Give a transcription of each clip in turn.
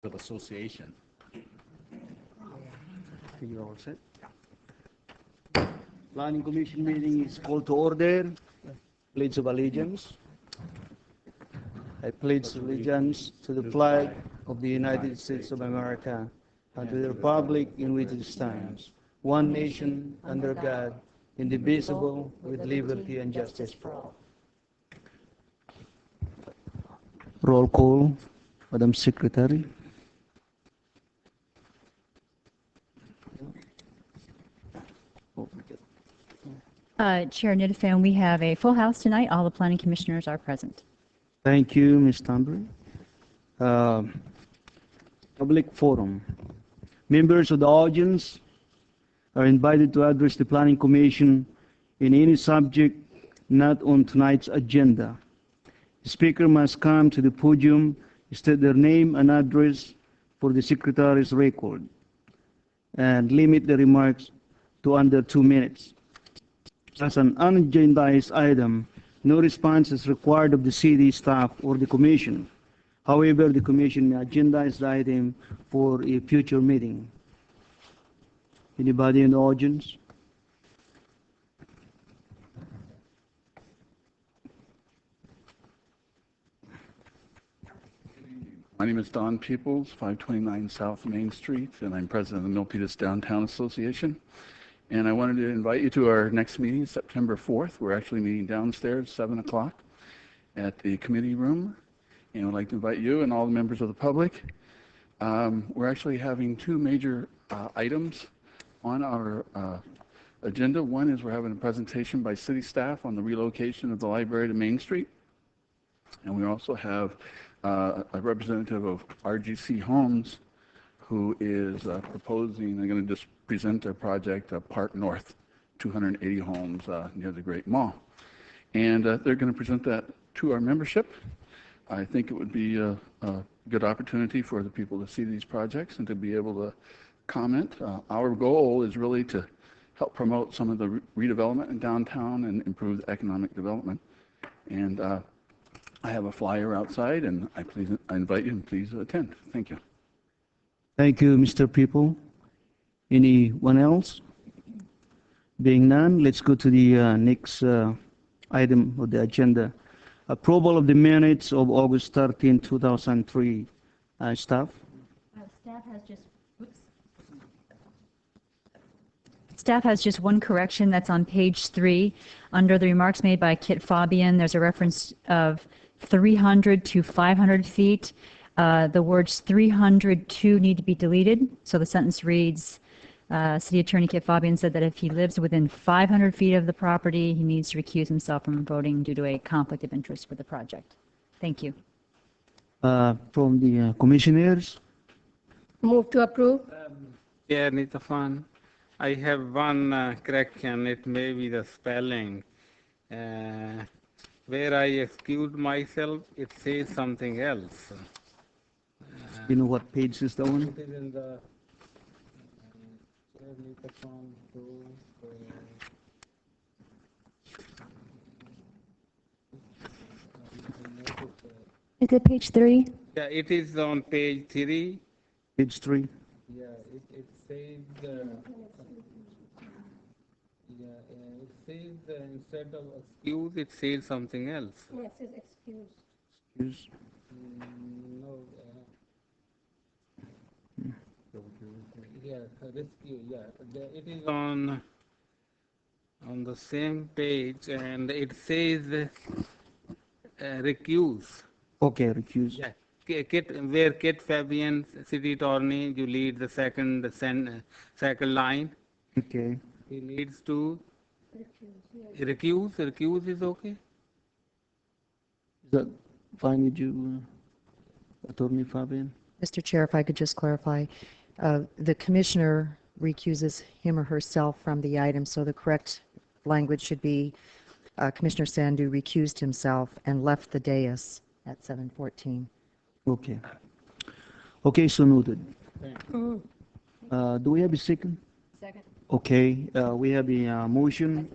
of Association. You're all set? Planning Commission meeting is called to order. Pledge of allegiance. I pledge allegiance to the flag of the United States of America and to the republic in which it stands, one nation under God, indivisible, with liberty and justice for all. Roll call, Madam Secretary. Chair Nitafan, we have a full house tonight. All the planning commissioners are present. Thank you, Ms. Tambry. Public forum. Members of the audience are invited to address the Planning Commission in any subject not on tonight's agenda. The speaker must come to the podium, state their name and address for the Secretary's record, and limit the remarks to under 2 minutes. As an unagendized item, no response is required of the city staff or the commission. However, the commission may agendize the item for a future meeting. Anybody in the audience? My name is Don Peoples, 529 South Main Street, and I'm president of the Milpitas Downtown Association. And I wanted to invite you to our next meeting, September 4th. We're actually meeting downstairs, 7 o'clock, at the committee room. And I'd like to invite you and all the members of the public. We're actually having two major items on our agenda. One is we're having a presentation by city staff on the relocation of the library to Main Street. And we also have a representative of RGC Homes who is proposing, they're going to just present their project, Park North, 280 homes near the Great Mall. And they're going to present that to our membership. I think it would be a good opportunity for the people to see these projects and to be able to comment. Our goal is really to help promote some of the redevelopment in downtown and improve the economic development. And I have a flyer outside, and I invite you and please attend. Thank you. Thank you, Mr. People. Anyone else? Being none, let's go to the next item of the agenda. Approval of the minutes of August 13, 2003. Staff? Staff has just one correction that's on page 3. Under the remarks made by Kit Fabian, there's a reference of 300 to 500 feet. The words 302 need to be deleted. So the sentence reads, City Attorney Kit Fabian said that if he lives within 500 feet of the property, he needs to recuse himself from voting due to a conflict of interest with the project. Thank you. From the commissioners? Move to approve. Yeah, Nitafan, I have one correction. It may be the spelling. Where I excused myself, it says something else. You know what page is that one? It is in the Is it page 3? yeah, it is on page 3. Page 3. Yeah, it says it says instead of excuse, it says something else. Yes, it's excused. Excuse. No. Yeah, rescue. Yeah, it is on the same page, and it says recuse. Okay, recuse. Yeah, where Kit Fabian, city attorney, you lead the second line. Okay. He needs to recuse. Recuse is okay. Is that fine with you, Attorney Fabian? Mr. Chair, if I could just clarify, the commissioner recuses him or herself from the item, so the correct language should be Commissioner Sandhu recused himself and left the dais at 7:14. Okay. Okay, so noted. Do we have a second? Second. Okay, we have a motion.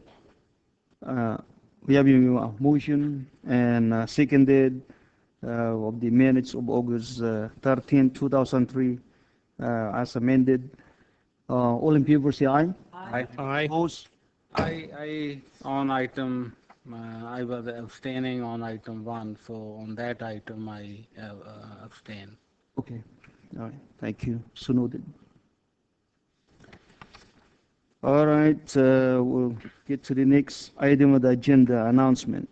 We have a motion and seconded of the minutes of August 13, 2003, as amended. All in favor, say aye. Aye. Opposed? On item, I was abstaining on item 1, so on that item I abstain. Okay. All right. Thank you. So noted. All right. We'll get to the next item of the agenda, announcement.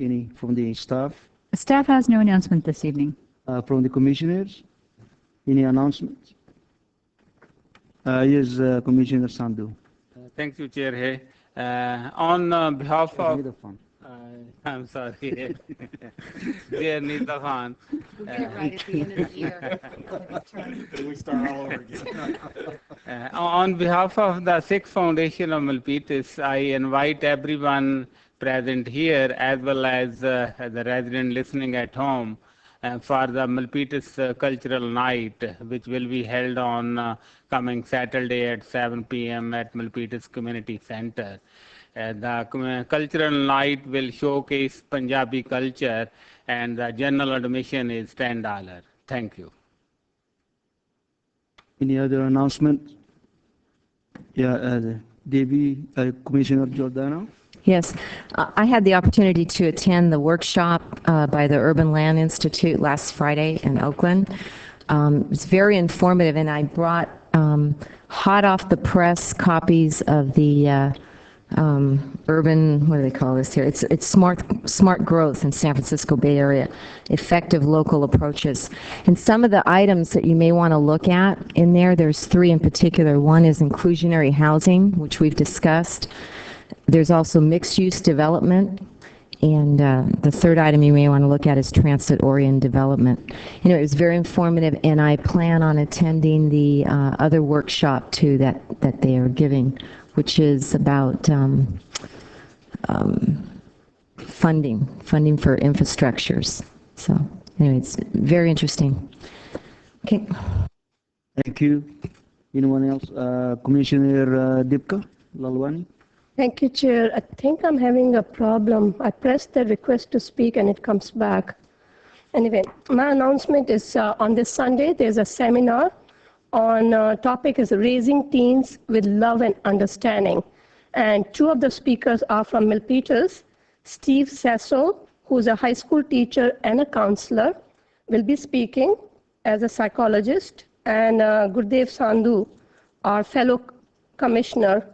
Any from the staff? Staff has no announcement this evening. From the commissioners? Any announcements? Yes, Commissioner Sandhu. Thank you, Chair Hay. On behalf of, Neither fund. I'm sorry, Chair Nita Khan. Right at the end of the year. We start all over again. On behalf of the Sikh Foundation of Milpitas, I invite everyone present here as well as the resident listening at home for the Milpitas Cultural Night, which will be held on coming Saturday at 7 p.m. at Milpitas Community Center. The cultural night will showcase Punjabi culture, and the general admission is $10. Thank you. Any other announcement? Yeah, Devi, Commissioner Giordano. Yes, I had the opportunity to attend the workshop by the Urban Land Institute last Friday in Oakland. It's very informative, and I brought hot off the press copies of the urban, what do they call this here? It's smart growth in San Francisco Bay Area, effective local approaches. And some of the items that you may want to look at in there, there's 3 in particular. One is inclusionary housing, which we've discussed. There's also mixed-use development, and the 3rd item you may want to look at is transit-oriented development. Anyway, it was very informative, and I plan on attending the other workshop too that they are giving, which is about funding for infrastructures. So anyway, it's very interesting. Okay. Thank you. Anyone else? Commissioner Dipka Lalwani. Thank you, Chair. I think I'm having a problem. I pressed the request to speak and it comes back. Anyway, my announcement is on this Sunday, there's a seminar on topic is raising teens with love and understanding. And 2 of the speakers are from Milpitas. Steve Sasso, who's a high school teacher and a counselor, will be speaking as a psychologist. And Gurdev Sandhu, our fellow commissioner,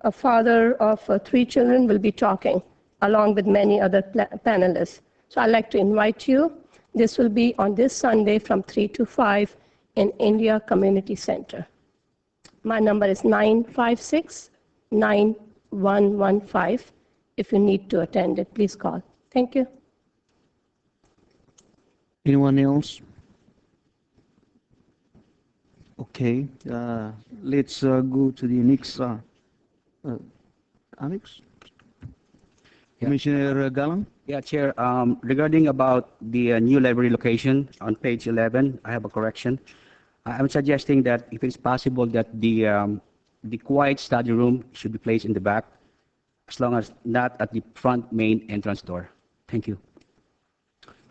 a father of 3 children, will be talking along with many other panelists. So I'd like to invite you. This will be on this Sunday from 3 to 5 in India Community Center. My number is 956-9115. If you need to attend it, please call. Thank you. Anyone else? Okay. Let's go to the next. Alex? Commissioner Galang? Yeah, Chair. Regarding about the new library location on page 11, I have a correction. I'm suggesting that if it's possible that the quiet study room should be placed in the back, as long as not at the front main entrance door. Thank you.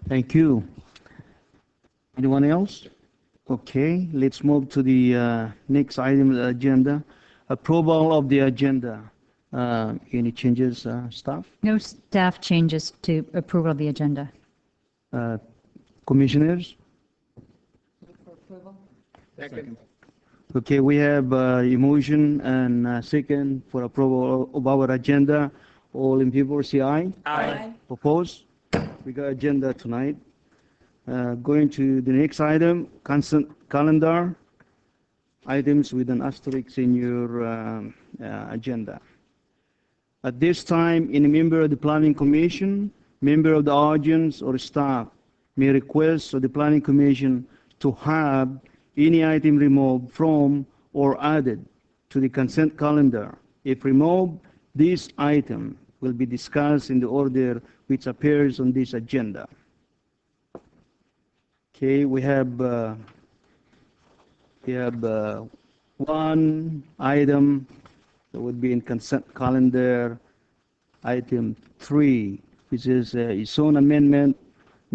Thank you. Anyone else? Okay, let's move to the next item of the agenda. Approval of the agenda. Any changes, staff? No staff changes to approval of the agenda. Commissioners? Second. Okay, we have a motion and second for approval of our agenda. All in favor, say aye. Aye. Opposed? We got agenda tonight. Going to the next item, consent calendar. Items with an asterisk in your agenda. At this time, any member of the Planning Commission, member of the audience, or staff may request of the Planning Commission to have any item removed from or added to the consent calendar. If removed, this item will be discussed in the order which appears on this agenda. Okay, we have one item that would be in consent calendar, item 3, which is a zone amendment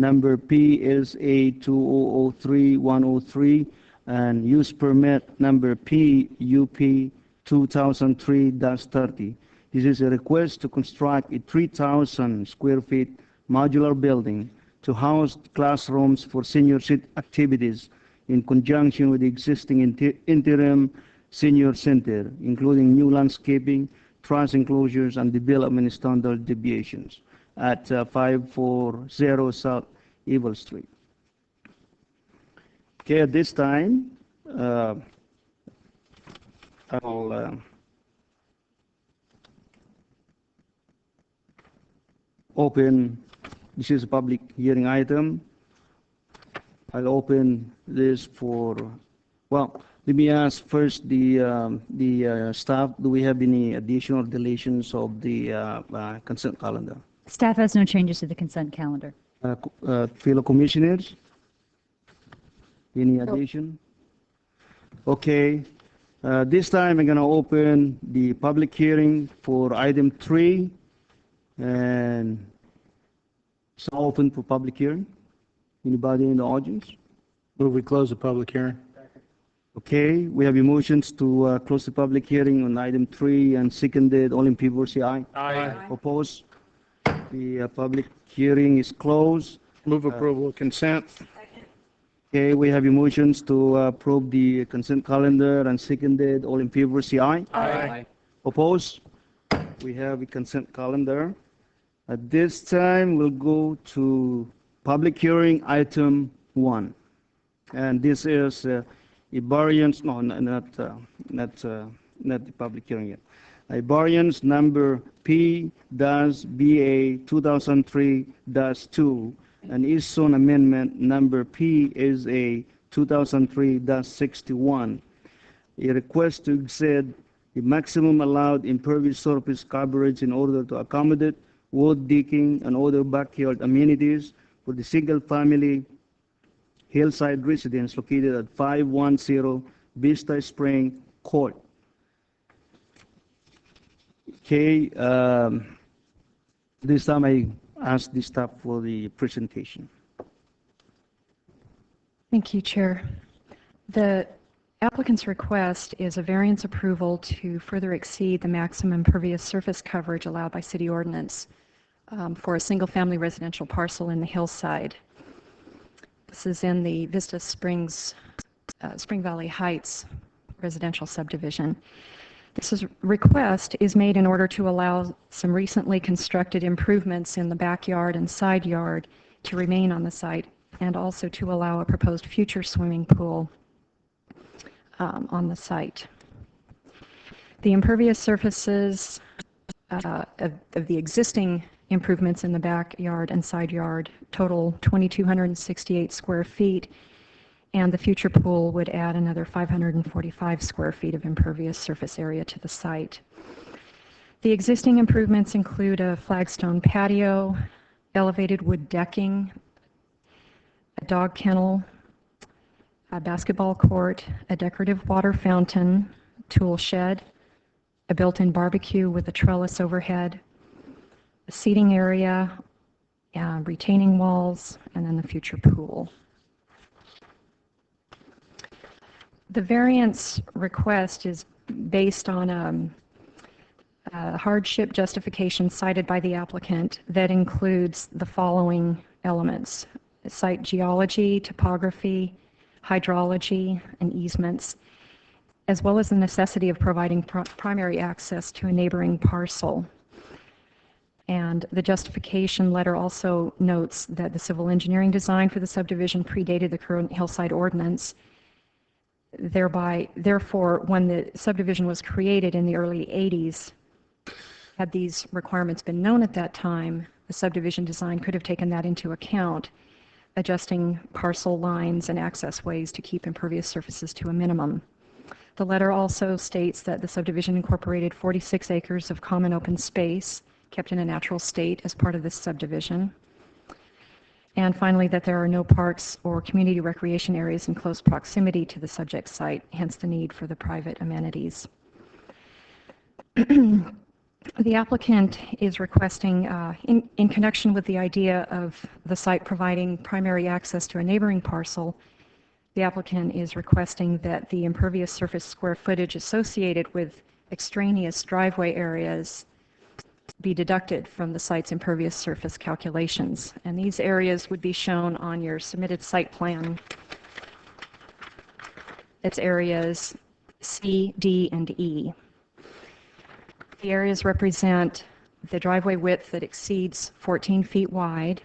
number PSA 2003-103, and use permit number PUP 2003-30. This is a request to construct a 3,000 square feet modular building to house classrooms for senior activities in conjunction with the existing interim senior center, including new landscaping, truss enclosures, and development standard deviations at 540 South Evil Street. Okay, at this time, I'll open, this is a public hearing item. I'll open this for, well, let me ask first the staff, do we have any additional deletions of the consent calendar? Staff has no changes to the consent calendar. Fellow commissioners? Any addition? Okay. This time I'm going to open the public hearing for item 3, and it's open for public hearing. Anybody in the audience? Move we close the public hearing. Okay, we have motions to close the public hearing on item 3 and seconded. All in favor, say aye. Aye. Oppose? The public hearing is closed. Move approval of consent. Okay, we have motions to approve the consent calendar and seconded. All in favor, say aye. Aye. Oppose? We have a consent calendar. At this time, we'll go to public hearing item 1. And this is a variance, no, not the public hearing yet. A variance number P-BA 2003-2, and East Zone Amendment number PSA 2003-61. A request to exceed the maximum allowed impervious surface coverage in order to accommodate wood decking and other backyard amenities for the single-family hillside residence located at 510 Vista Spring Court. Okay, this time I ask the staff for the presentation. Thank you, Chair. The applicant's request is a variance approval to further exceed the maximum impervious surface coverage allowed by city ordinance for a single-family residential parcel in the hillside. This is in the Vista Springs, Spring Valley Heights residential subdivision. This request is made in order to allow some recently constructed improvements in the backyard and side yard to remain on the site, and also to allow a proposed future swimming pool on the site. The impervious surfaces of the existing improvements in the backyard and side yard total 2,268 square feet, and the future pool would add another 545 square feet of impervious surface area to the site. The existing improvements include a flagstone patio, elevated wood decking, a dog kennel, a basketball court, a decorative water fountain, tool shed, a built-in barbecue with a trellis overhead, a seating area, retaining walls, and then the future pool. The variance request is based on a hardship justification cited by the applicant that includes the following elements: site geology, topography, hydrology, and easements, as well as the necessity of providing primary access to a neighboring parcel. And the justification letter also notes that the civil engineering design for the subdivision predated the current hillside ordinance. Therefore, when the subdivision was created in the early 80s, had these requirements been known at that time, the subdivision design could have taken that into account, adjusting parcel lines and access ways to keep impervious surfaces to a minimum. The letter also states that the subdivision incorporated 46 acres of common open space kept in a natural state as part of this subdivision. And finally, that there are no parks or community recreation areas in close proximity to the subject site, hence the need for the private amenities. The applicant is requesting, in connection with the idea of the site providing primary access to a neighboring parcel, the applicant is requesting that the impervious surface square footage associated with extraneous driveway areas be deducted from the site's impervious surface calculations. And these areas would be shown on your submitted site plan. It's areas C, D, and E. The areas represent the driveway width that exceeds 14 feet wide.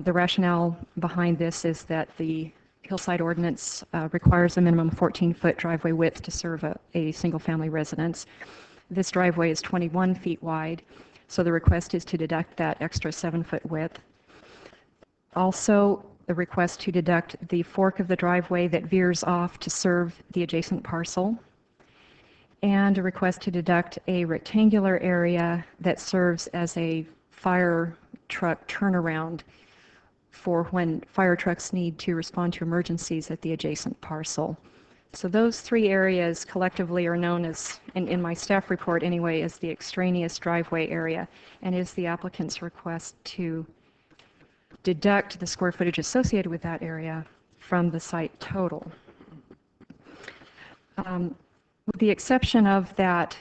The rationale behind this is that the Hillside Ordinance requires a minimum 14-foot driveway width to serve a single-family residence. This driveway is 21 feet wide, so the request is to deduct that extra 7-foot width. Also, the request to deduct the fork of the driveway that veers off to serve the adjacent parcel, and a request to deduct a rectangular area that serves as a fire truck turnaround for when fire trucks need to respond to emergencies at the adjacent parcel. So those three areas collectively are known as, in my staff report anyway, as the extraneous driveway area, and is the applicant's request to deduct the square footage associated with that area from the site total. With the exception of that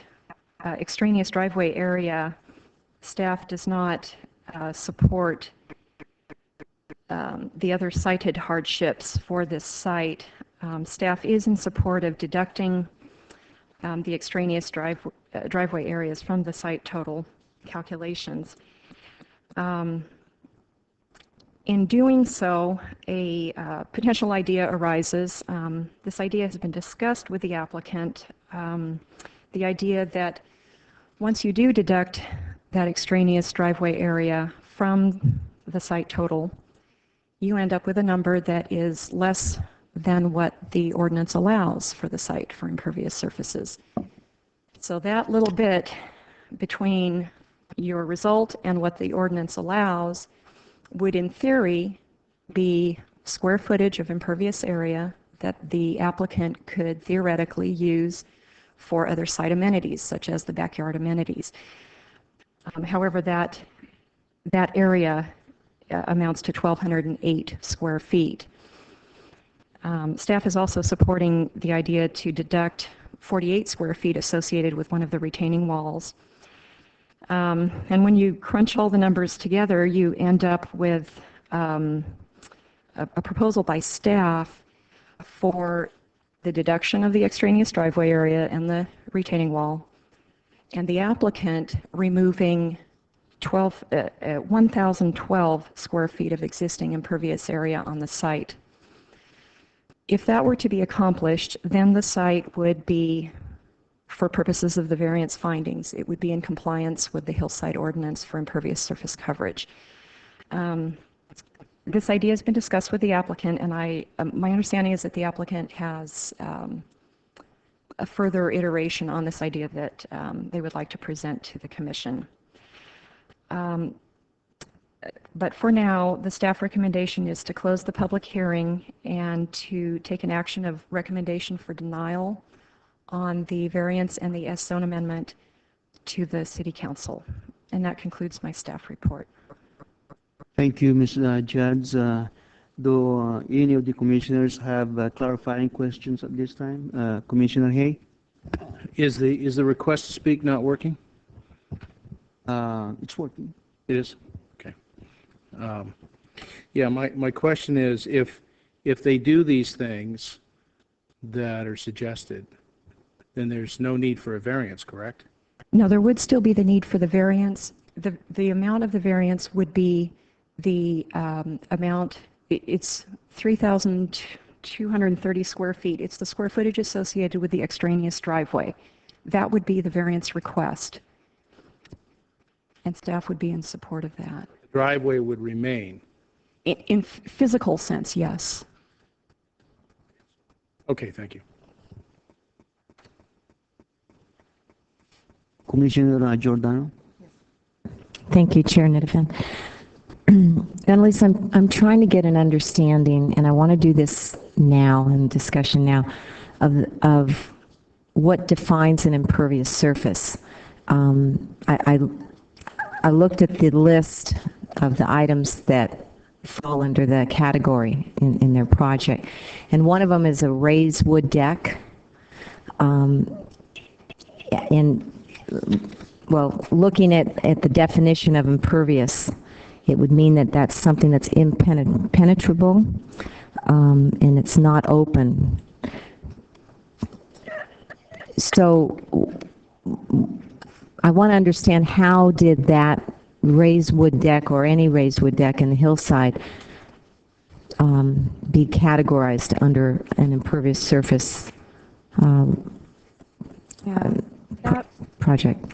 extraneous driveway area, staff does not support the other cited hardships for this site. Staff is in support of deducting the extraneous driveway areas from the site total calculations. In doing so, a potential idea arises. This idea has been discussed with the applicant. The idea that once you do deduct that extraneous driveway area from the site total, you end up with a number that is less than what the ordinance allows for the site for impervious surfaces. So that little bit between your result and what the ordinance allows would in theory be square footage of impervious area that the applicant could theoretically use for other site amenities, such as the backyard amenities. However, that area amounts to 1,208 square feet. Staff is also supporting the idea to deduct 48 square feet associated with one of the retaining walls. And when you crunch all the numbers together, you end up with a proposal by staff for the deduction of the extraneous driveway area and the retaining wall, and the applicant removing 1,012 square feet of existing impervious area on the site. If that were to be accomplished, then the site would be, for purposes of the variance findings, it would be in compliance with the Hillside Ordinance for impervious surface coverage. This idea has been discussed with the applicant, and my understanding is that the applicant has a further iteration on this idea that they would like to present to the commission. But for now, the staff recommendation is to close the public hearing and to take an action of recommendation for denial on the variance and the S-zone amendment to the City Council. And that concludes my staff report. Thank you, Ms. Judge. Do any of the commissioners have clarifying questions at this time? Commissioner Hay? Is the request to speak not working? It's working. It is? Okay. Yeah, my question is, if they do these things that are suggested, then there's no need for a variance, correct? No, there would still be the need for the variance. The amount of the variance would be the amount, it's 3,230 square feet. It's the square footage associated with the extraneous driveway. That would be the variance request. And staff would be in support of that. The driveway would remain. In physical sense, yes. Okay, thank you. Commissioner Giordano? Thank you, Chair Nidovan. Annalise, I'm trying to get an understanding, and I want to do this now in discussion now, of what defines an impervious surface. I looked at the list of the items that fall under the category in their project, and one of them is a raised wood deck. Well, looking at the definition of impervious, it would mean that that's something that's impenetrable, and it's not open. So I want to understand, how did that raised wood deck or any raised wood deck in the hillside be categorized under an impervious surface project?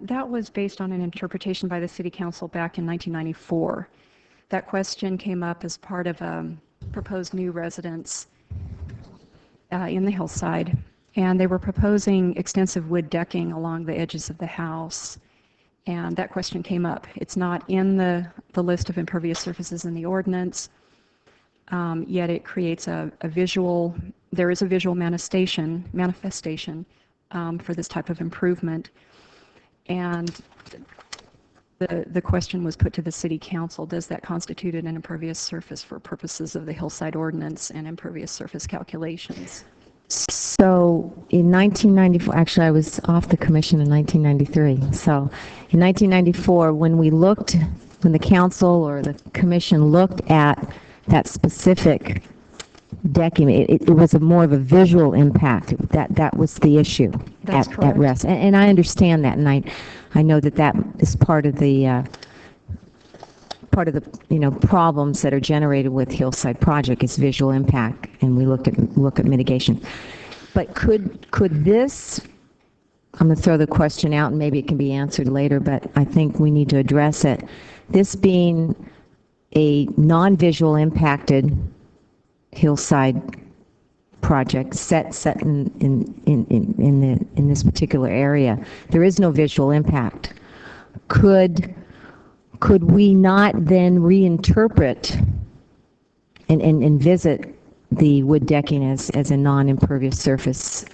That was based on an interpretation by the City Council back in 1994. That question came up as part of a proposed new residence in the hillside, and they were proposing extensive wood decking along the edges of the house, and that question came up. It's not in the list of impervious surfaces in the ordinance, yet it creates a visual, there is a visual manifestation for this type of improvement. And the question was put to the City Council: does that constitute an impervious surface for purposes of the hillside ordinance and impervious surface calculations? So in 1994, actually I was off the commission in 1993. So in 1994, when the council or the commission looked at that specific decking, it was more of a visual impact. That was the issue at rest. And I understand that, and I know that is part of the problems that are generated with Hillside Project is visual impact, and we look at mitigation. But could this, I'm going to throw the question out and maybe it can be answered later, but I think we need to address it. This being a non-visual impacted hillside project set in this particular area, there is no visual impact. Could we not then reinterpret and visit the wood decking as a non-impervious surface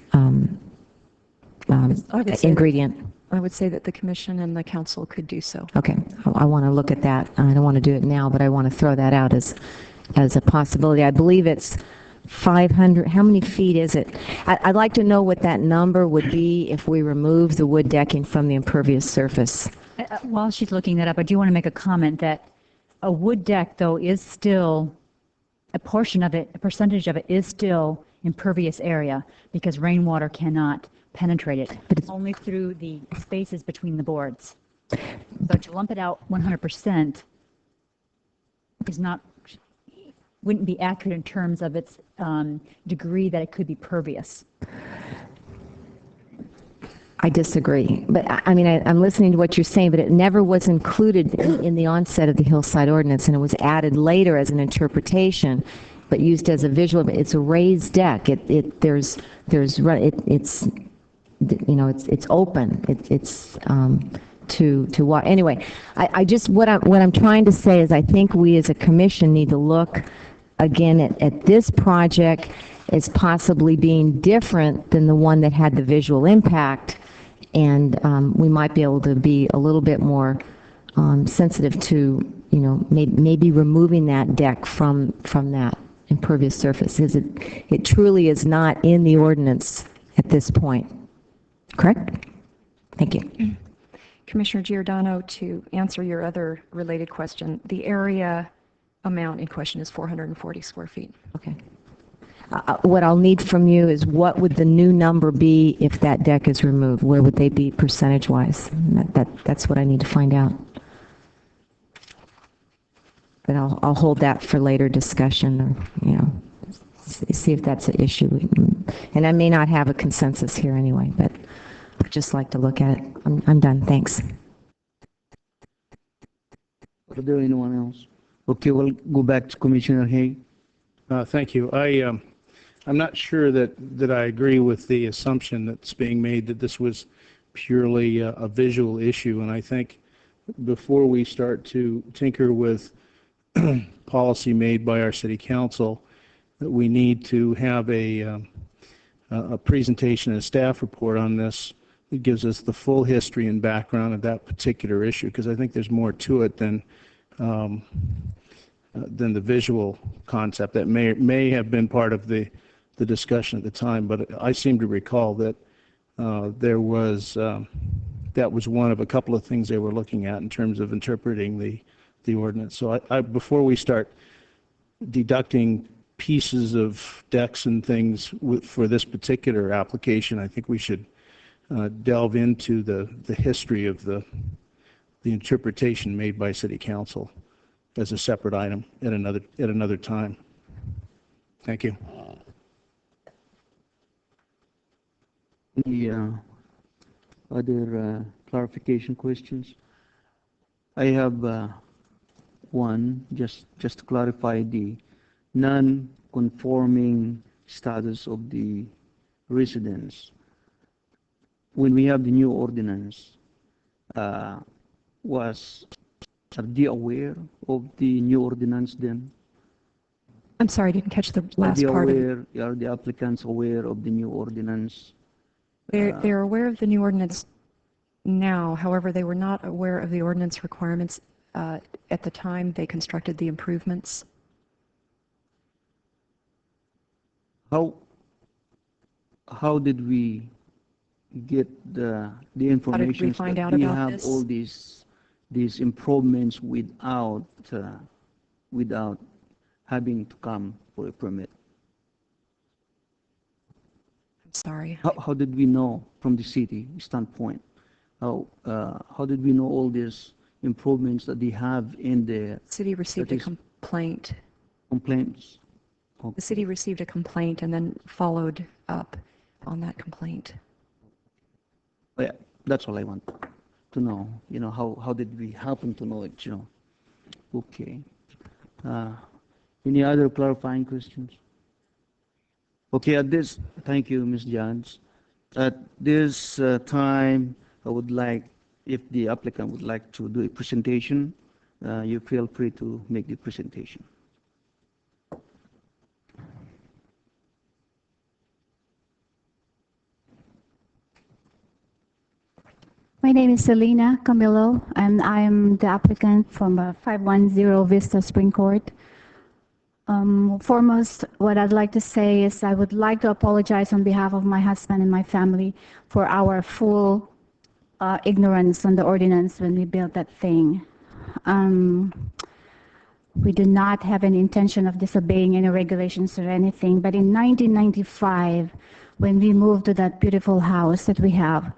ingredient? I would say that the commission and the council could do so. Okay, I want to look at that. I don't want to do it now, but I want to throw that out as a possibility. I believe it's 500. How many feet is it? I'd like to know what that number would be if we remove the wood decking from the impervious surface. While she's looking that up, I do want to make a comment that a wood deck, though, is still, a percentage of it is still impervious area because rainwater cannot penetrate it, but it's only through the spaces between the boards. So to lump it out 100% wouldn't be accurate in terms of its degree that it could be pervious. I disagree. But I'm listening to what you're saying, but it never was included in the onset of the Hillside Ordinance, and it was added later as an interpretation, but used as a visual. It's a raised deck. It's open. It's to what? Anyway, what I'm trying to say is I think we as a commission need to look again at this project as possibly being different than the one that had the visual impact, and we might be able to be a little bit more sensitive to, maybe removing that deck from that impervious surface. It truly is not in the ordinance at this point. Correct? Thank you. Commissioner Giordano, to answer your other related question, the area amount in question is 440 square feet. Okay. What I'll need from you is what would the new number be if that deck is removed? Where would they be percentage-wise? That's what I need to find out. But I'll hold that for later discussion, or see if that's an issue. And I may not have a consensus here anyway, but I'd just like to look at it. I'm done. Thanks. Is there anyone else? Okay, we'll go back to Commissioner Haig. Thank you. I'm not sure that I agree with the assumption that's being made that this was purely a visual issue, and I think before we start to tinker with policy made by our city council, that we need to have a presentation and a staff report on this it gives us the full history and background of that particular issue, because I think there's more to it than the visual concept that may have been part of the discussion at the time. But I seem to recall that there was that was one of a couple of things they were looking at in terms of interpreting the ordinance. So before we start deducting pieces of decks and things for this particular application, I think we should delve into the history of the interpretation made by City Council as a separate item at another time. Thank you. Any other clarification questions? I have one, just to clarify the non-conforming status of the residents. When we have the new ordinance, are they aware of the new ordinance then? I'm sorry, I didn't catch the last part of it. Are the applicants aware of the new ordinance? They're aware of the new ordinance now. However, they were not aware of the ordinance requirements at the time they constructed the improvements. How did we get the information find that out we about have this? all these improvements without having to come for a permit? I'm sorry. How did we know from the city standpoint? How did we know all these improvements that they have in the City received a complaint. complaints? The city received a complaint and then followed up on that complaint. Yeah, that's all I want to know. How did we happen to know it, Okay. Any other clarifying questions? Okay, thank you, Ms. Jans. At this time, I would like, if the applicant would like to do a presentation, you feel free to make the presentation. My name is Selena Camilo, and I'm the applicant from 510 Vista Spring Court. Foremost, what I'd like to say is I would like to apologize on behalf of my husband and my family for our full ignorance on the ordinance when we built that thing. We did not have any intention of disobeying any regulations or anything, but in 1995, when we moved to that beautiful house that we have,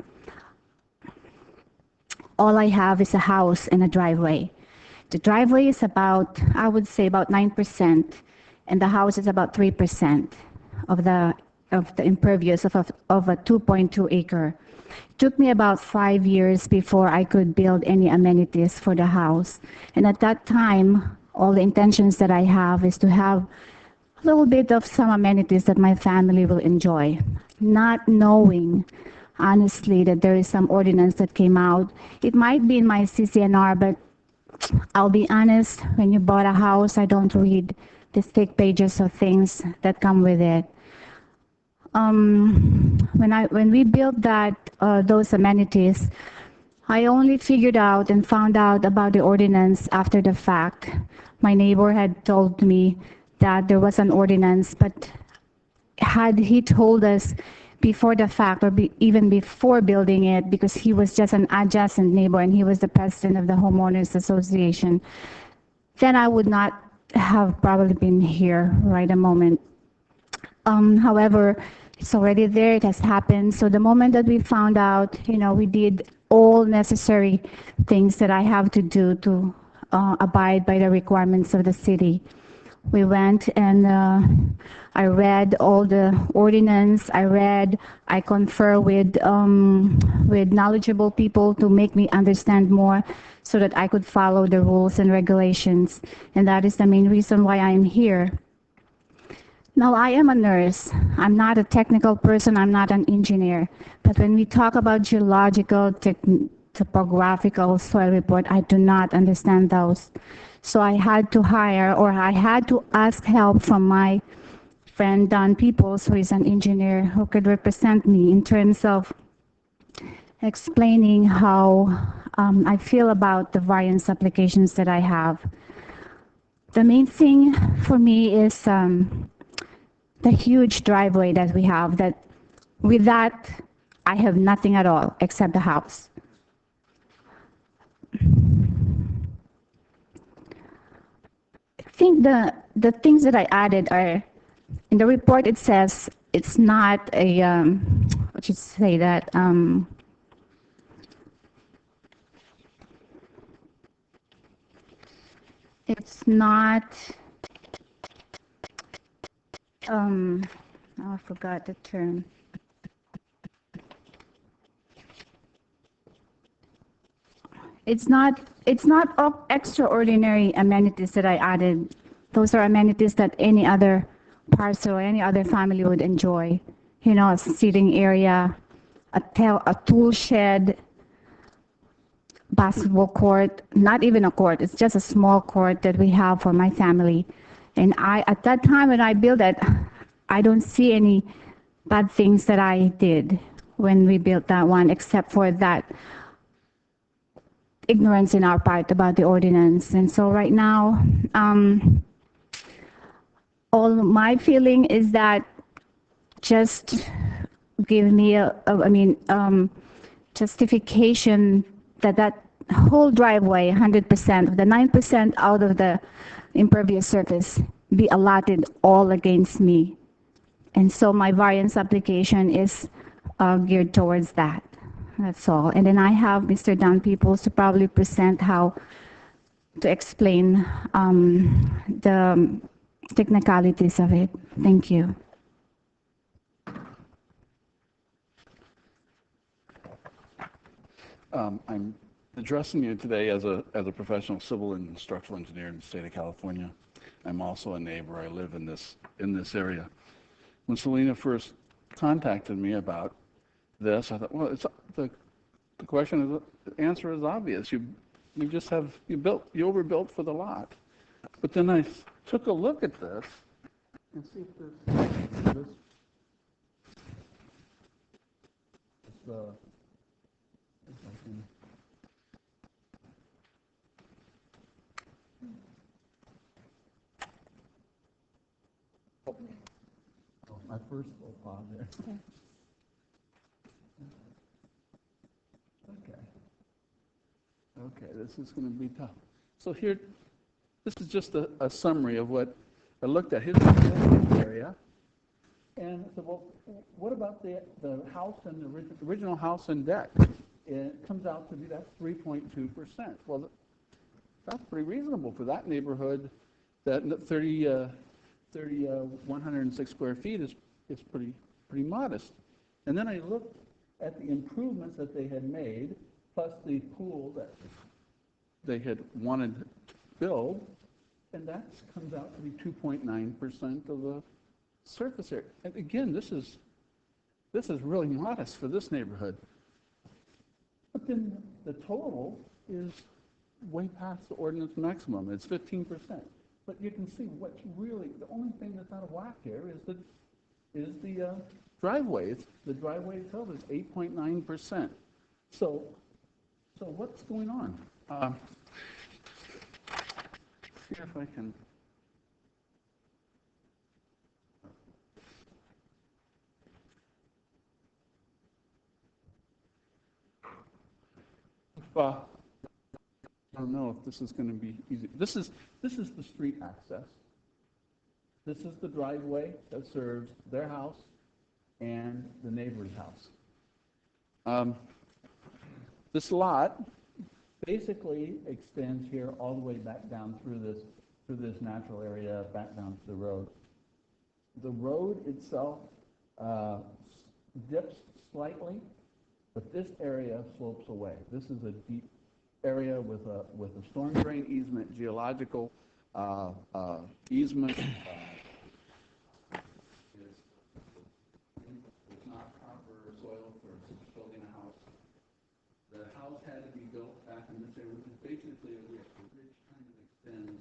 all I have is a house and a driveway. The driveway is about, I would say about 9%, and the house is about 3% of the impervious of a 2.2 acre. It took me about 5 years before I could build any amenities for the house. And at that time, all the intentions that I have is to have a little bit of some amenities that my family will enjoy, not knowing honestly that there is some ordinance that came out. It might be in my CCNR, but I'll be honest, when you bought a house, I don't read the thick pages of things that come with it. When we built those amenities, I only figured out and found out about the ordinance after the fact. My neighbor had told me that there was an ordinance, but had he told us before the fact or even before building it, because he was just an adjacent neighbor and he was the president of the homeowners association, then I would not have probably been here right a moment. However, it's already there, it has happened. So the moment that we found out, we did all necessary things that I have to do to abide by the requirements of the city. We went and I read all the ordinance. I confer with knowledgeable people to make me understand more so that I could follow the rules and regulations. And that is the main reason why I'm here. Now, I am a nurse. I'm not a technical person. I'm not an engineer. But when we talk about geological, topographical soil report, I do not understand those. So I had to ask help from my friend Don Peoples, who is an engineer, who could represent me in terms of explaining how I feel about the variance applications that I have. The main thing for me is the huge driveway that we have, that with that, I have nothing at all except the house. I think the things that I added are, in the report it says it's not a, what should say that, it's not, oh, I forgot the term. It's not extraordinary amenities that I added. Those are amenities that any other parcel, any other family would enjoy. You know, a seating area, a tool shed, basketball court, not even a court, it's just a small court that we have for my family. And at that time when I built it, I don't see any bad things that I did when we built that one, except for that ignorance in our part about the ordinance. And so right now, all my feeling is that just give me justification that whole driveway, 100%, the 9% out of the impervious surface be allotted all against me. And so my variance application is geared towards that. That's all. And then I have Mr. Don Peoples to probably present how to explain the technicalities of it. Thank you. I'm addressing you today as a professional civil and structural engineer in the state of California. I'm also a neighbor. I live in this area. When Selena first contacted me about this, I thought, well, the answer is obvious. You overbuilt for the lot. But then I took a look at this and see if this my first little there. Okay, this is going to be tough. So here, this is just a summary of what I looked at. Here's the area. And I said, well, what about the house and the original house and deck? It comes out to be that's 3.2%. Well, that's pretty reasonable for that neighborhood. That 106 square feet is pretty modest. And then I looked at the improvements that they had made, plus the pool that they had wanted to build, and that comes out to be 2.9% of the surface area. And again, this is really modest for this neighborhood. But then the total is way past the ordinance maximum. It's 15%. But you can see what's really, the only thing that's out of whack here is the driveway. The driveway itself is 8.9%. So what's going on? See if I can. I don't know if this is going to be easy. This is the street access. This is the driveway that serves their house and the neighbor's house. This lot basically extends here all the way back down through this natural area, back down to the road. The road itself dips slightly, but this area slopes away. This is a deep area with a storm drain easement, geological easement. It's not proper soil for building a house. The house had to be built back in this area, which is basically a ridge. The ridge kind of extends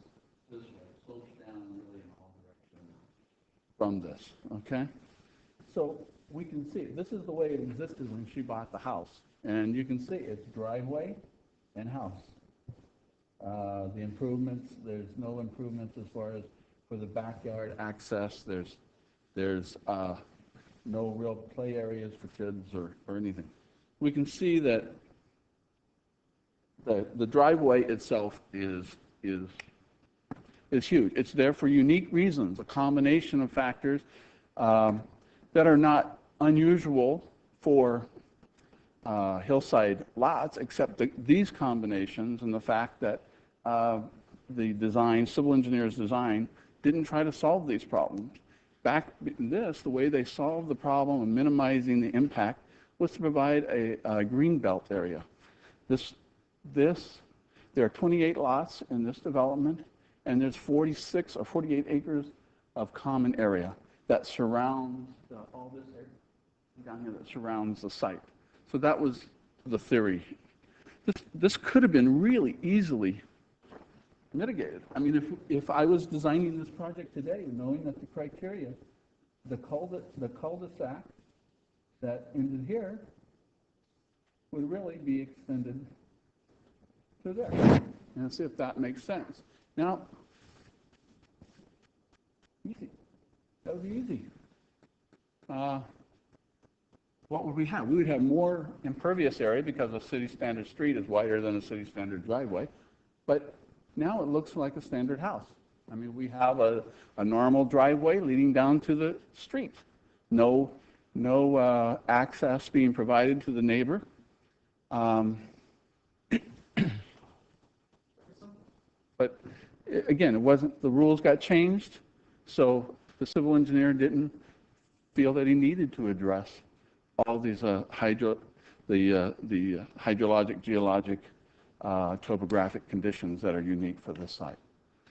this way, slopes down really in all directions from this, okay? So we can see, this is the way it existed when she bought the house. And you can see it's driveway and house. The improvements, there's no improvements as far as for the backyard access. There's no real play areas for kids or anything. We can see that the driveway itself is huge. It's there for unique reasons, a combination of factors that are not unusual for hillside lots, except these combinations and the fact that the design, civil engineers' design, didn't try to solve these problems. Back in this, the way they solved the problem of minimizing the impact was to provide a green belt area. There are 28 lots in this development, and there's 46 or 48 acres of common area that surrounds all this area down here that surrounds the site. So that was the theory. This could have been really easily mitigated. I mean, if I was designing this project today, knowing that the criteria, the cul-de-sac that ended here would really be extended to there. And see if that makes sense. Now, easy. That would be easy. What would we have? We would have more impervious area because a city standard street is wider than a city standard driveway. But now it looks like a standard house. I mean, we have a normal driveway leading down to the street. No access being provided to the neighbor. But again, it wasn't, the rules got changed, so the civil engineer didn't feel that he needed to address all these hydrologic, geologic, topographic conditions that are unique for this site.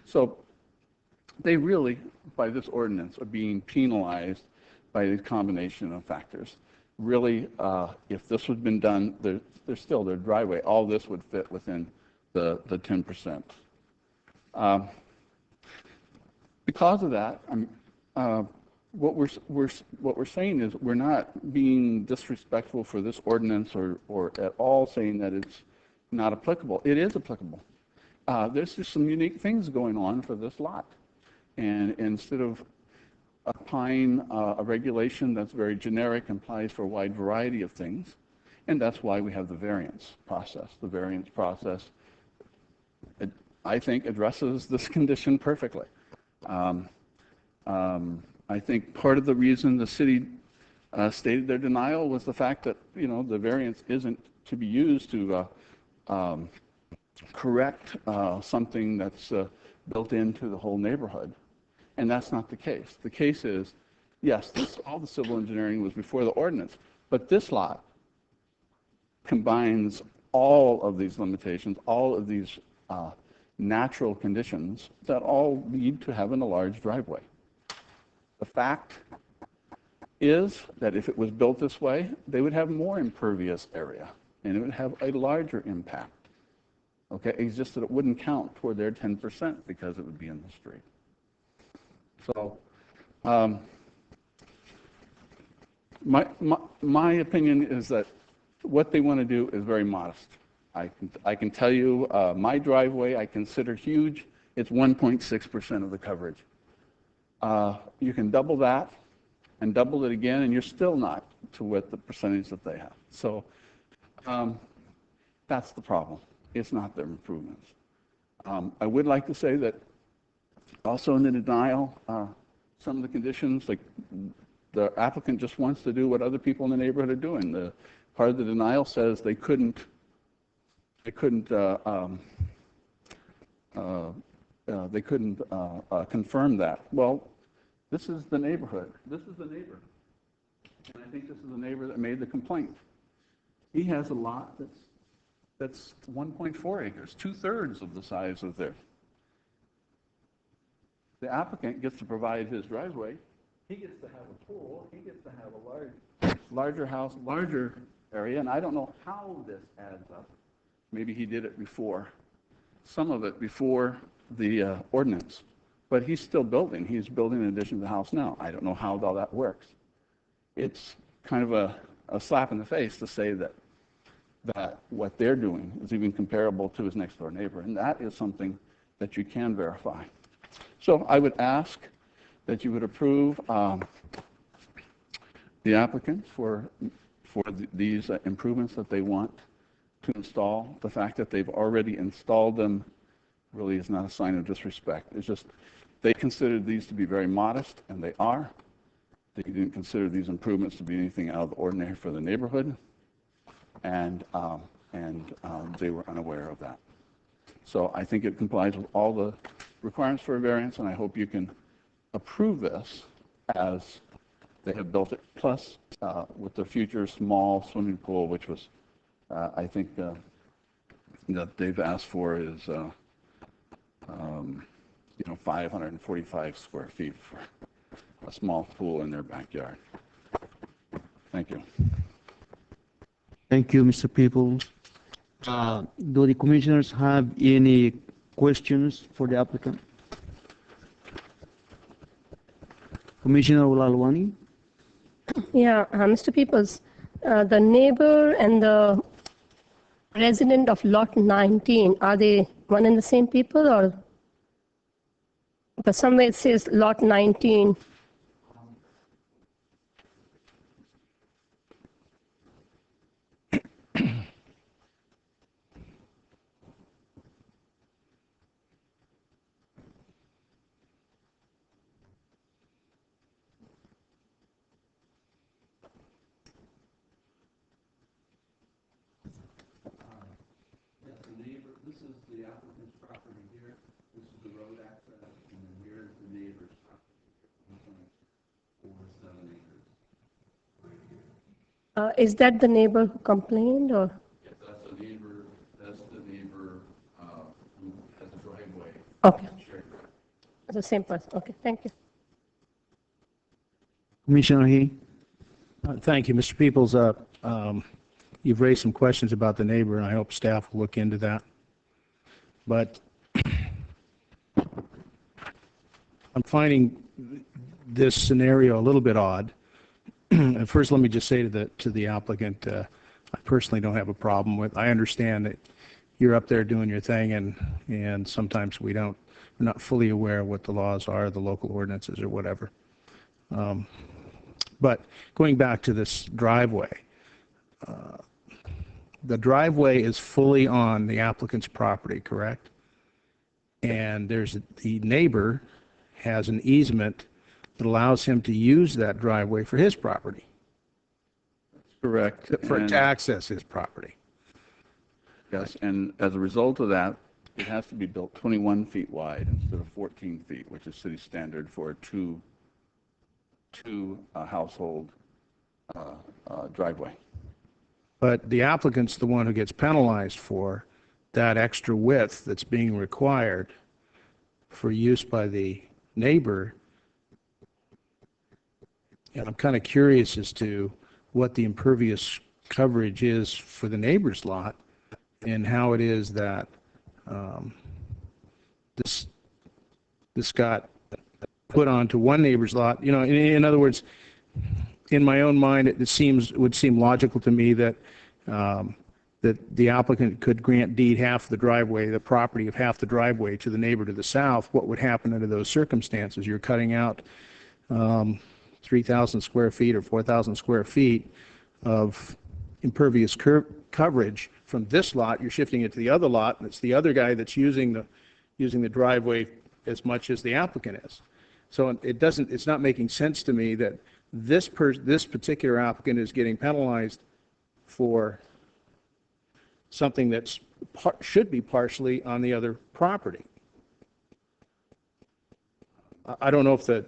So they really, by this ordinance, are being penalized by the combination of factors. Really, if this had been done, there's still their driveway. All this would fit within the 10%. Because of that, what we're saying is we're not being disrespectful for this ordinance or at all saying that it's not applicable. It is applicable. There's just some unique things going on for this lot. And instead of applying a regulation that's very generic and applies for a wide variety of things, and that's why we have the variance process. The variance process, I think, addresses this condition perfectly. I think part of the reason the city stated their denial was the fact that, the variance isn't to be used to correct something that's built into the whole neighborhood. And that's not the case. The case is, yes, all the civil engineering was before the ordinance, but this lot combines all of these limitations, all of these natural conditions that all lead to having a large driveway. The fact is that if it was built this way, they would have more impervious area, and it would have a larger impact. Okay, it's just that it wouldn't count toward their 10% because it would be in the street. So, my opinion is that what they want to do is very modest. I can tell you, my driveway I consider huge. It's 1.6% of the coverage. You can double that and double it again, and you're still not to what the percentage that they have. So that's the problem. It's not their improvements. I would like to say that also in the denial, some of the conditions, like the applicant just wants to do what other people in the neighborhood are doing. The part of the denial says they couldn't confirm that. Well, this is the neighborhood. This is the neighbor. And I think this is the neighbor that made the complaint. He has a lot that's 1.4 acres, 2/3 of the size of theirs. The applicant gets to provide his driveway. He gets to have a pool. He gets to have a larger house, larger area. And I don't know how this adds up. Maybe he did it before, some of it before the ordinance. But he's still building. He's building in addition to the house now. I don't know how all that works. It's kind of a slap in the face to say that that what they're doing is even comparable to his next door neighbor, and that is something that you can verify. So I would ask that you would approve the applicant for these improvements that they want to install. The fact that they've already installed them really is not a sign of disrespect. It's just they considered these to be very modest, and they are. They didn't consider these improvements to be anything out of the ordinary for the neighborhood, and they were unaware of that. So I think it complies with all the requirements for a variance, and I hope you can approve this as they have built it, plus with the future small swimming pool, which was, I think, that they've asked for is, 545 square feet for a small pool in their backyard. Thank you. Thank you, Mr. Peoples. Do the commissioners have any questions for the applicant? Commissioner Ulalwani? Yeah, Mr. Peoples, the neighbor and the resident of lot 19, are they one and the same people, or? But somewhere it says lot 19. This is the applicant's property here. This is the road access, and then here's the neighbor's property. 4 7 acres. Is that the neighbor who complained, or? Yes, that's the neighbor. That's the neighbor who has a driveway. Okay. Shared driveway. The same person. Okay, thank you. Commissioner He? Thank you, Mr. Peoples. You've raised some questions about the neighbor, and I hope staff will look into that. But I'm finding this scenario a little bit odd. First, let me just say to the applicant, I personally don't have a problem with. I understand that you're up there doing your thing, and sometimes we're not fully aware of what the laws are, the local ordinances, or whatever. But going back to this driveway, the driveway is fully on the applicant's property, correct? And the neighbor has an easement that allows him to use that driveway for his property. Correct. To access his property. Yes, and as a result of that, it has to be built 21 feet wide instead of 14 feet, which is city standard for a two household driveway. But the applicant's the one who gets penalized for that extra width that's being required for use by the neighbor. And I'm kind of curious as to what the impervious coverage is for the neighbor's lot and how it is that this got put onto one neighbor's lot. You know, in other words, in my own mind, it would seem logical to me that that the applicant could grant deed half the driveway, the property of half the driveway to the neighbor to the south. What would happen under those circumstances? You're cutting out 3,000 square feet or 4,000 square feet of impervious coverage from this lot. You're shifting it to the other lot, and it's the other guy that's using the driveway as much as the applicant is. So it's not making sense to me that this particular applicant is getting penalized for something that should be partially on the other property. I don't know if the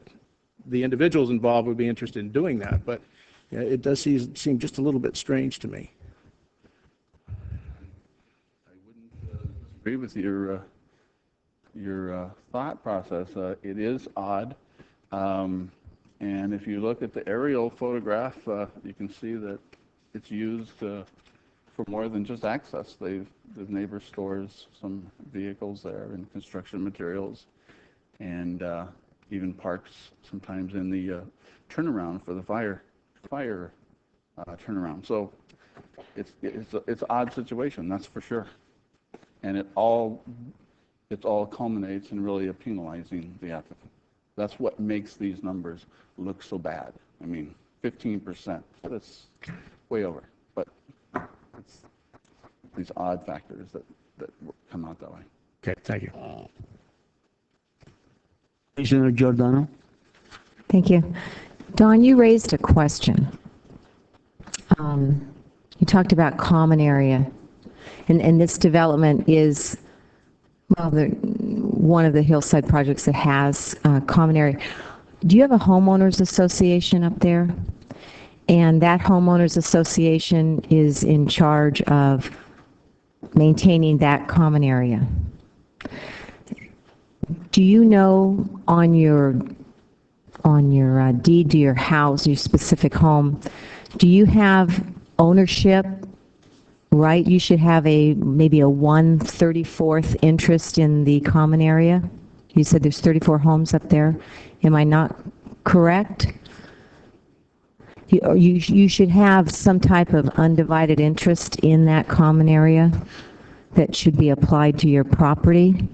individuals involved would be interested in doing that, but it does seem just a little bit strange to me. I wouldn't disagree with your thought process. It is odd. And if you look at the aerial photograph, you can see that it's used for more than just access. The neighbor stores some vehicles there and construction materials, and even parks sometimes in the turnaround for the fire turnaround. So it's an odd situation, that's for sure. And it all culminates in really penalizing the applicant. That's what makes these numbers look so bad. I mean, 15%, that's way over. But it's these odd factors that come out that way. Okay, thank you. Commissioner Giordano. Thank you. Don, you raised a question. You talked about common area, and this development is, well, one of the hillside projects that has common area. Do you have a homeowners association up there? And that homeowners association is in charge of maintaining that common area. Do you know on your deed to your house, your specific home, do you have ownership, right? You should have maybe a 1/34th interest in the common area. You said there's 34 homes up there. Am I not correct? You should have some type of undivided interest in that common area that should be applied to your property.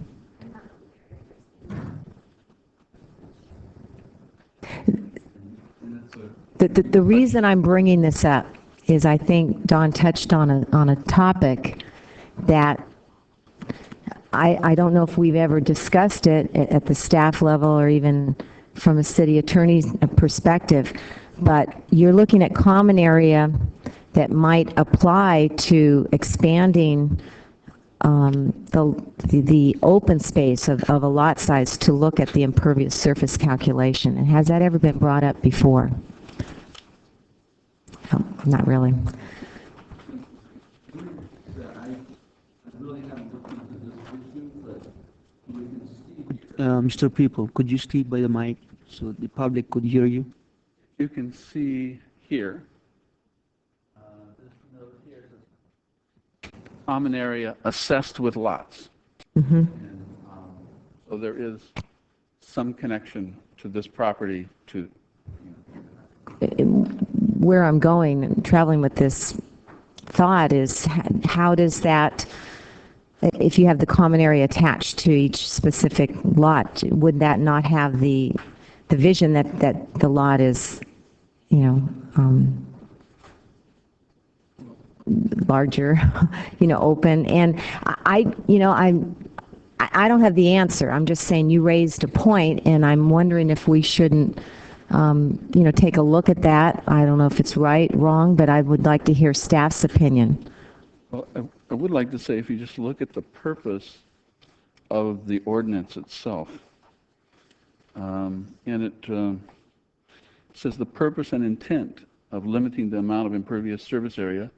The reason I'm bringing this up is I think Don touched on a topic that I don't know if we've ever discussed it at the staff level or even from a city attorney's perspective, but you're looking at common area that might apply to expanding the open space of a lot size to look at the impervious surface calculation. And has that ever been brought up before? No, not really. Mr. People, could you speak by the mic so the public could hear you? You can see here, common area assessed with lots. Mm-hmm. So there is some connection to this property to. Where I'm going and traveling with this thought is how does that, if you have the common area attached to each specific lot, would that not have the vision that the lot is, larger, open? And I don't have the answer. I'm just saying you raised a point, and I'm wondering if we shouldn't take a look at that. I don't know if it's right, wrong, but I would like to hear staff's opinion. Well, I would like to say if you just look at the purpose of the ordinance itself, and it says the purpose and intent of limiting the amount of impervious surface area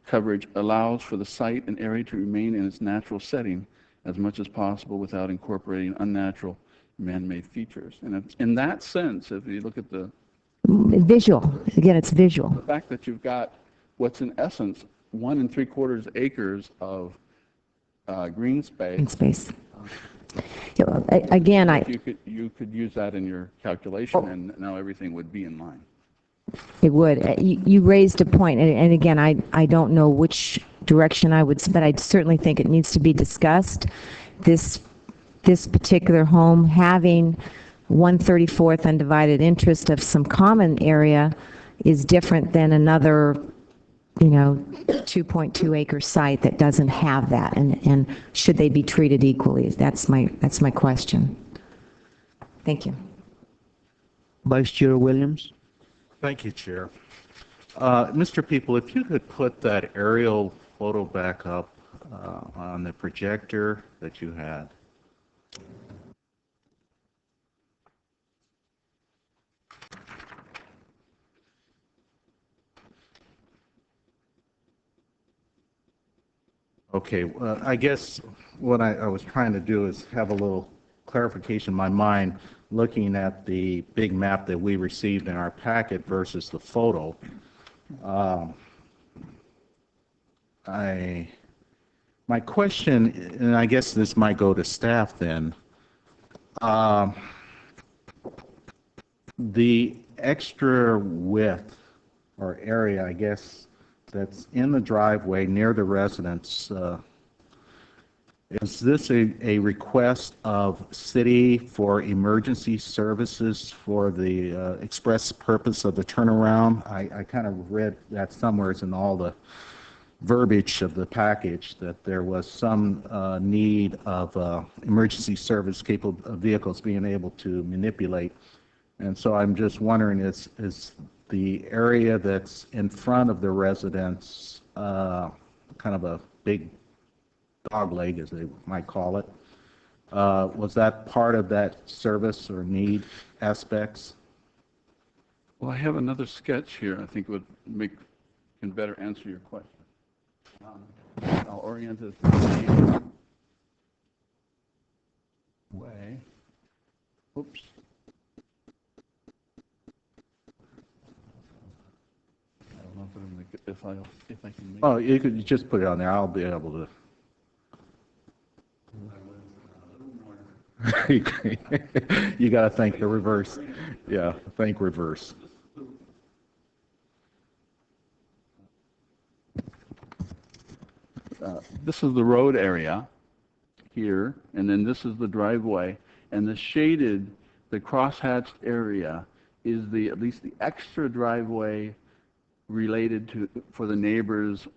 coverage allows for the site and area to remain in its natural setting as much as possible without incorporating unnatural man-made features. And it's, in that sense, if you look at the Visual. Again, it's visual. the fact that you've got what's in essence 1 3/4 acres of green space. In space. Again, You could use that in your calculation, and now everything would be in line. It would. You raised a point, and again, I don't know which direction I would, but I certainly think it needs to be discussed. This particular home having 1/34th undivided interest of some common area is different than another, 2.2 acre site that doesn't have that, and should they be treated equally? That's my question. Thank you. Vice Chair Williams. Thank you, Chair. Mr. People, if you could put that aerial photo back up on the projector that you had. Okay, I guess what I was trying to do is have a little clarification in my mind looking at the big map that we received in our packet versus the photo. My question, and I guess this might go to staff then, the extra width or area, I guess, that's in the driveway near the residence, is this a request of city for emergency services for the express purpose of the turnaround? I kind of read that somewhere in all the verbiage of the package that there was some need of emergency service capable vehicles being able to manipulate. And so I'm just wondering, is the area that's in front of the residence kind of a big dog leg, as they might call it, was that part of that service or need aspects? Well, I have another sketch here I think can better answer your question. I'll orient it the way. Oops. I don't know if I can make Oh, you could just put it on there. I'll be able to. You got to think the reverse. Yeah, think reverse. This is the road area here, and then this is the driveway, and the shaded, the crosshatched area is at least the extra driveway related to for the neighbor's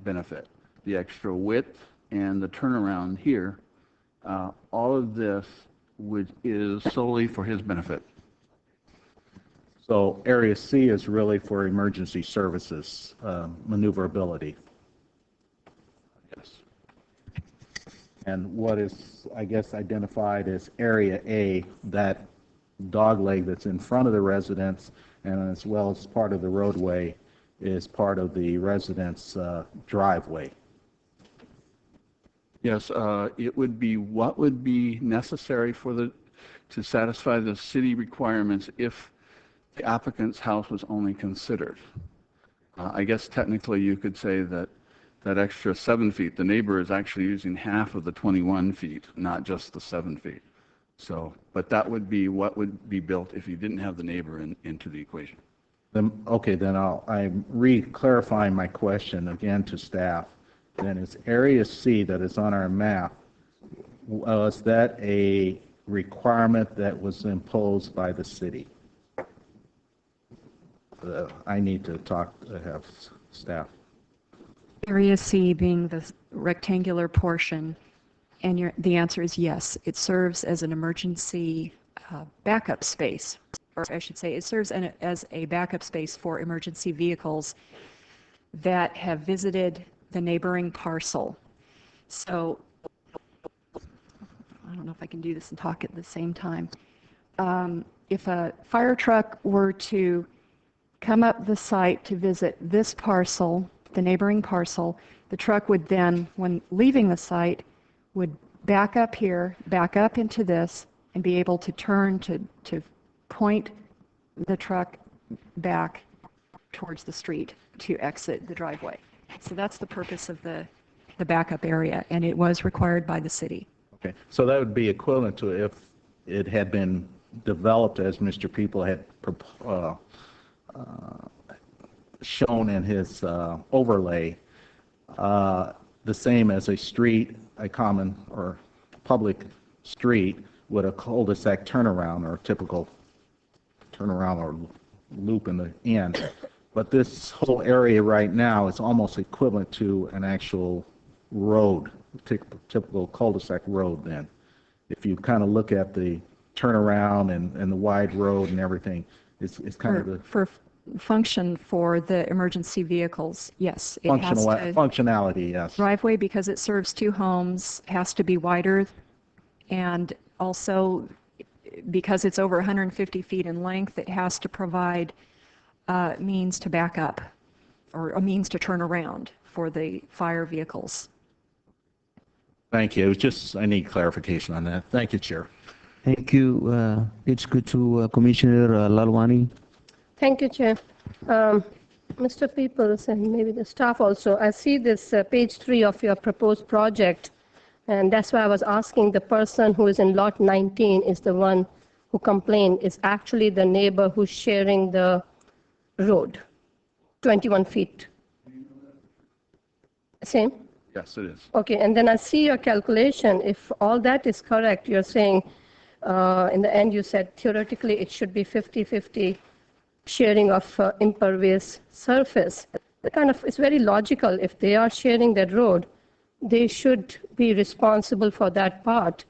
benefit. The extra width and the turnaround here, all of this is solely for his benefit. So Area C is really for emergency services, maneuverability. Yes. And what is, I guess, identified as Area A, that dog leg that's in front of the residence, and as well as part of the roadway, is part of the residence driveway. Yes, it would be what would be necessary to satisfy the city requirements if the applicant's house was only considered. I guess technically you could say that that extra 7 feet, the neighbor is actually using half of the 21 feet, not just the 7 feet. So, but that would be what would be built if you didn't have the neighbor into the equation. Then, okay, then I'm re-clarifying my question again to staff. Then it's Area C that is on our map. Was that a requirement that was imposed by the city? I need to have staff. Area C being the rectangular portion, and the answer is yes. It serves as an emergency backup space, or I should say it serves as a backup space for emergency vehicles that have visited the neighboring parcel. So, I don't know if I can do this and talk at the same time. If a fire truck were to come up the site to visit this parcel, the neighboring parcel, the truck would then, when leaving the site, would back up here, back up into this, and be able to turn to point the truck back towards the street to exit the driveway. So that's the purpose of the backup area, and it was required by the city. Okay, so that would be equivalent to if it had been developed as Mr. People had shown in his overlay, the same as a street, a common or public street with a cul-de-sac turnaround or typical turnaround or loop in the end. But this whole area right now is almost equivalent to an actual road, typical cul-de-sac road then. If you kind of look at the turnaround and the wide road and everything, it's kind of the... For function for the emergency vehicles, yes. It has to, functionality, yes. driveway, because it serves two homes, has to be wider, and also because it's over 150 feet in length, it has to provide means to back up or a means to turn around for the fire vehicles. Thank you. It was just, I need clarification on that. Thank you, Chair. Thank you. It's good to Commissioner Lalwani. Thank you, Chair. Mr. Peoples and maybe the staff also, I see this page 3 of your proposed project, and that's why I was asking the person who is in lot 19 is the one who complained, is actually the neighbor who's sharing the road, 21 feet. Same? Yes, it is. Okay, and then I see your calculation. If all that is correct, you're saying, in the end, you said theoretically it should be 50-50 sharing of impervious surface. It's very logical. If they are sharing that road, they should be responsible for that part.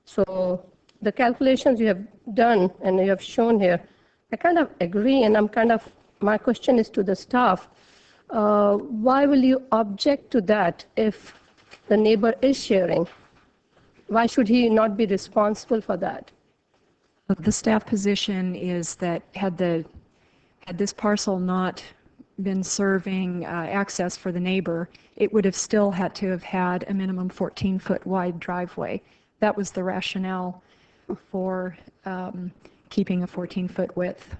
So the calculations you have done and you have shown here, I kind of agree, and my question is to the staff. Why will you object to that if the neighbor is sharing? Why should he not be responsible for that? The staff position is that had this parcel not been serving access for the neighbor, it would have still had to have had a minimum 14-foot wide driveway. That was the rationale for keeping a 14-foot width.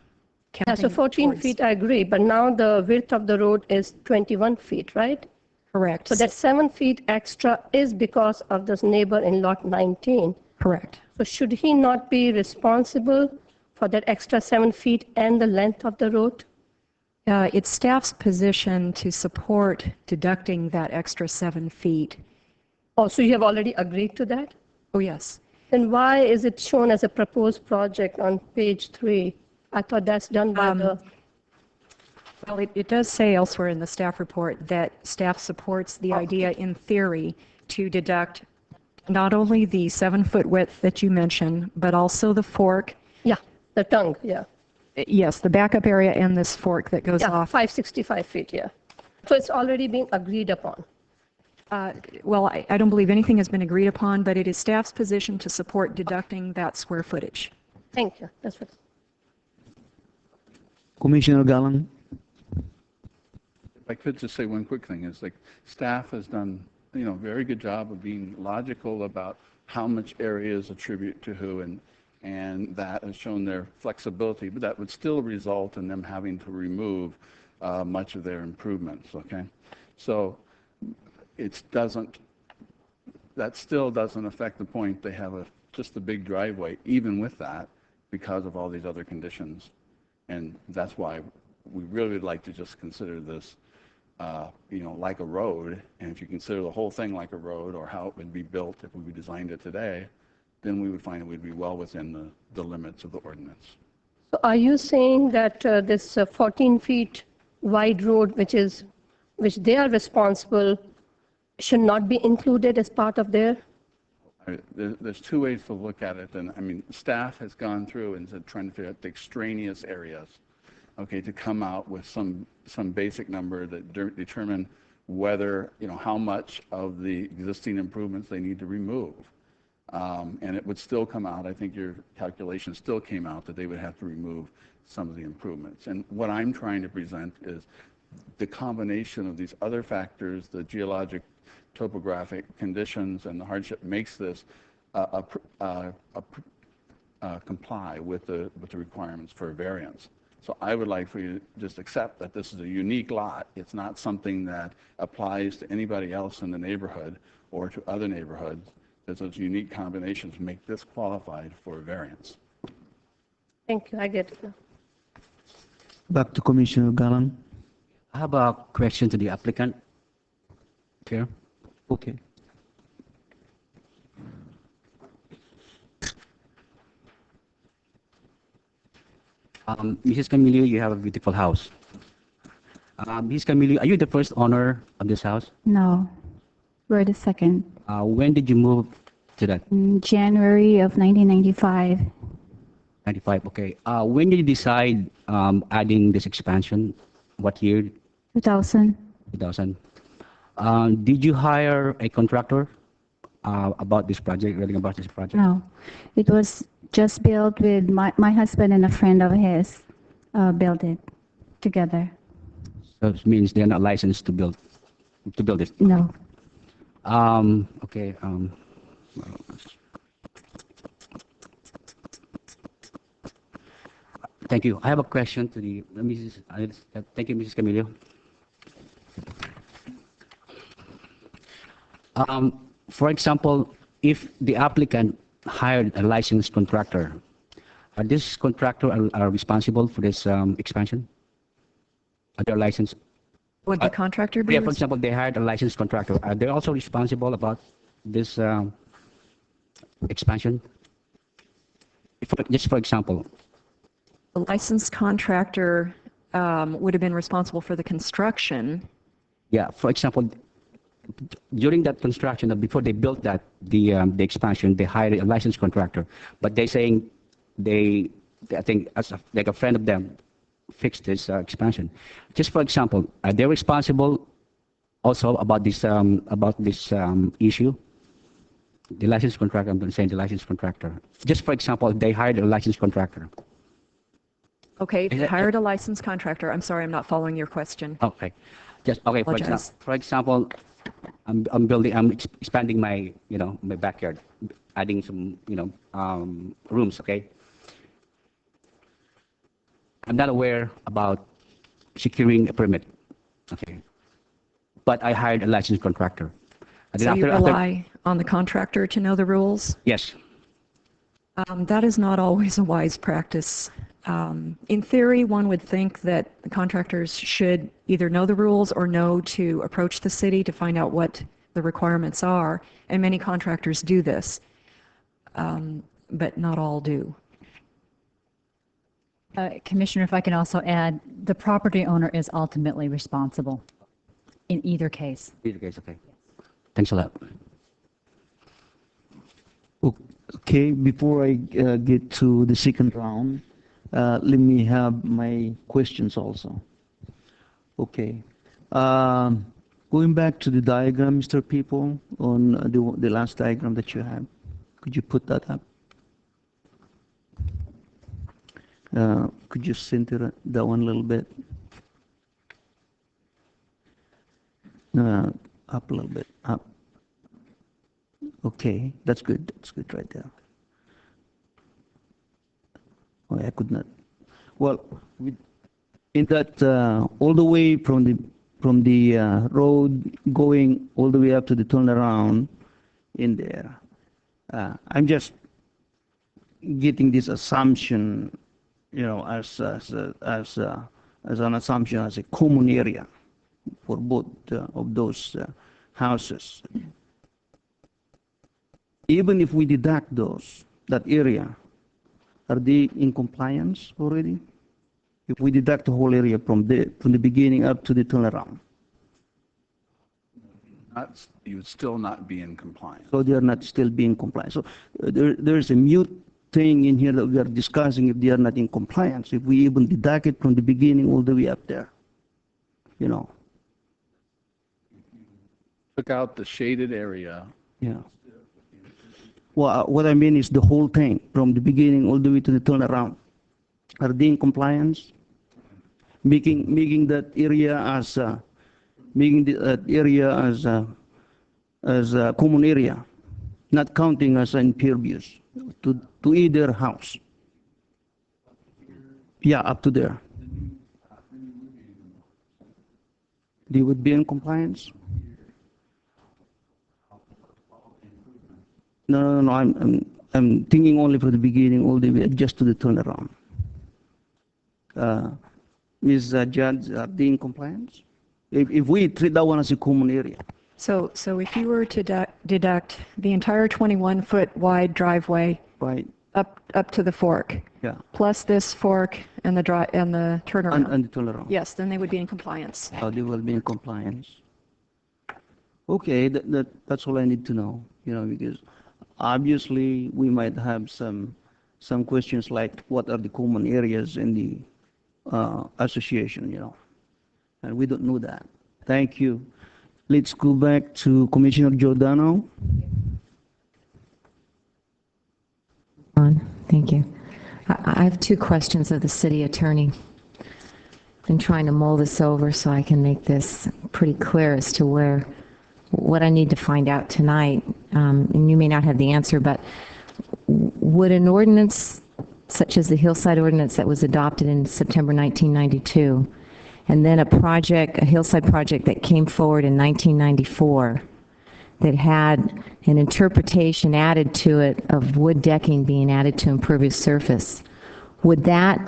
Yeah, so 14 feet, I agree, but now the width of the road is 21 feet, right? Correct. So that 7 feet extra is because of this neighbor in lot 19. Correct. So should he not be responsible for that extra 7 feet and the length of the road? It's staff's position to support deducting that extra 7 feet. Oh, so you have already agreed to that? Oh, yes. Then why is it shown as a proposed project on page 3? I thought that's done by the... Well, it does say elsewhere in the staff report that staff supports the idea in theory to deduct not only the 7-foot width that you mentioned, but also the fork. Yeah, the tongue, yeah. Yes, the backup area and this fork that goes off. 565 feet, yeah. So it's already been agreed upon. Well, I don't believe anything has been agreed upon, but it is staff's position to support deducting that square footage. Thank you. That's what. Commissioner Gallang. If I could just say one quick thing, is like staff has done, very good job of being logical about how much areas attribute to who, and that has shown their flexibility, but that would still result in them having to remove much of their improvements, okay? So that still doesn't affect the point they have just a big driveway, even with that, because of all these other conditions. And that's why we really would like to just consider this, like a road. And if you consider the whole thing like a road, or how it would be built if we designed it today, then we would find it would be well within the limits of the ordinance. So are you saying that this 14 feet wide road, which they are responsible, should not be included as part of their? There's two ways to look at it, and I mean, staff has gone through and trying to figure out the extraneous areas, okay, to come out with some basic number that determine whether, how much of the existing improvements they need to remove. And it would still come out, I think your calculation still came out that they would have to remove some of the improvements. And what I'm trying to present is the combination of these other factors, the geologic, topographic conditions, and the hardship makes this comply with the requirements for a variance. So I would like for you to just accept that this is a unique lot. It's not something that applies to anybody else in the neighborhood or to other neighborhoods. That those unique combinations make this qualified for a variance. Thank you, I get it now. Back to Commissioner Gallang. I have a question to the applicant. Chair. Okay. Mrs. Camillo, you have a beautiful house. Mrs. Camillo, are you the first owner of this house? No, we're the second. When did you move to that? In January of 1995. 95, okay. When did you decide adding this expansion? What year? 2000. 2000. Did you hire a contractor about this project, regarding about this project? No, it was just built with my husband and a friend of his built it together. So it means they're not licensed to build it? No. Okay. Thank you. I have a question to the Mrs. Thank you, Mrs. Camillo. For example, if the applicant hired a licensed contractor, are this contractor are responsible for this expansion? Are they licensed? Would the contractor be? Yeah, for example, they hired a licensed contractor. Are they also responsible about this expansion? Just for example, The licensed contractor would have been responsible for the construction. yeah, for example, during that construction, before they built that, the expansion, they hired a licensed contractor. But they're saying I think like a friend of them fixed this expansion. Just for example, are they responsible also about this issue? The licensed contractor, I'm saying the licensed contractor. Just for example, they hired a licensed contractor. Okay, Is it- hired a licensed contractor. I'm sorry, I'm not following your question. Okay, just okay. Apologize. For example, I'm expanding my my backyard, adding some rooms. Okay, I'm not aware about securing a permit. Okay, but I hired a licensed contractor. And So then you after- rely on the contractor to know the rules? Yes. That is not always a wise practice. In theory, one would think that the contractors should either know the rules or know to approach the city to find out what the requirements are, and many contractors do this, but not all do. Commissioner, if I can also add, the property owner is ultimately responsible in either case. Either case, okay. Thanks a lot. Okay, before I get to the second round, let me have my questions also. Okay. Going back to the diagram, Mr. People, on the last diagram that you have, could you put that up? Could you center that one a little bit? Up a little bit, up. Okay, that's good right there. Oh, I could not. Well, in that, all the way from the road going all the way up to the turnaround in there, I'm just getting this assumption, as an assumption, as a common area for both of those houses. Even if we deduct that area, are they in compliance already? If we deduct the whole area from the beginning up to the turnaround, You would still not be in compliance. so they are not still being compliant. So there's a mute thing in here that we are discussing if they are not in compliance. If we even deduct it from the beginning all the way up there, Took out the shaded area. Yeah. Well, what I mean is the whole thing, from the beginning all the way to the turnaround. Are they in compliance? Making that area as a common area, not counting as impervious to either house. Yeah, up to there. They would be in compliance? No, I'm thinking only from the beginning all the way just to the turnaround. Ms. Judge, are they in compliance? If we treat that one as a common area. So if you were to deduct the entire 21-foot wide driveway Right, up to the fork, yeah, plus this fork and the turnaround, and the turnaround. yes, then they would be in compliance. Oh, they will be in compliance. Okay, that's all I need to know, because obviously we might have some questions like what are the common areas in the association, and we don't know that. Thank you. Let's go back to Commissioner Giordano. Thank you. I have two questions of the city attorney. Been trying to mull this over so I can make this pretty clear as to what I need to find out tonight. And you may not have the answer, but would an ordinance such as the Hillside Ordinance that was adopted in September 1992, and then a Hillside project that came forward in 1994 that had an interpretation added to it of wood decking being added to impervious surface, would that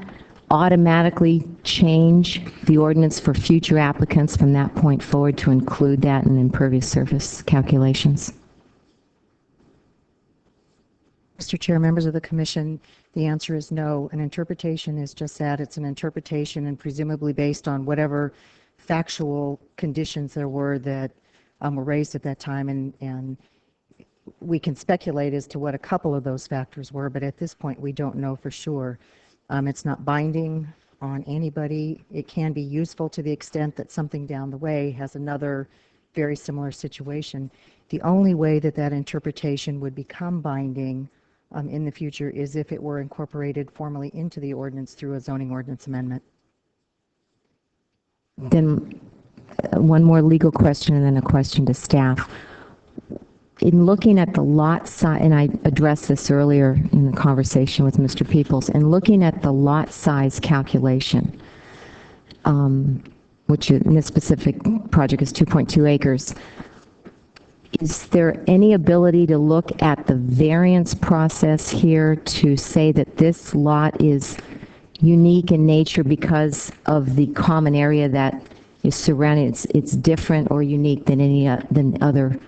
automatically change the ordinance for future applicants from that point forward to include that in impervious surface calculations? Mr. Chair, members of the commission, the answer is no. An interpretation is just that. It's an interpretation and presumably based on whatever factual conditions there were that were raised at that time, and we can speculate as to what a couple of those factors were, but at this point we don't know for sure. It's not binding on anybody. It can be useful to the extent that something down the way has another very similar situation. The only way that that interpretation would become binding in the future is if it were incorporated formally into the ordinance through a zoning ordinance amendment. Then one more legal question and then a question to staff. In looking at the lot size, and I addressed this earlier in the conversation with Mr. Peoples, in looking at the lot size calculation, which in this specific project is 2.2 acres, is there any ability to look at the variance process here to say that this lot is unique in nature because of the common area that is surrounding it? It's different or unique than any than other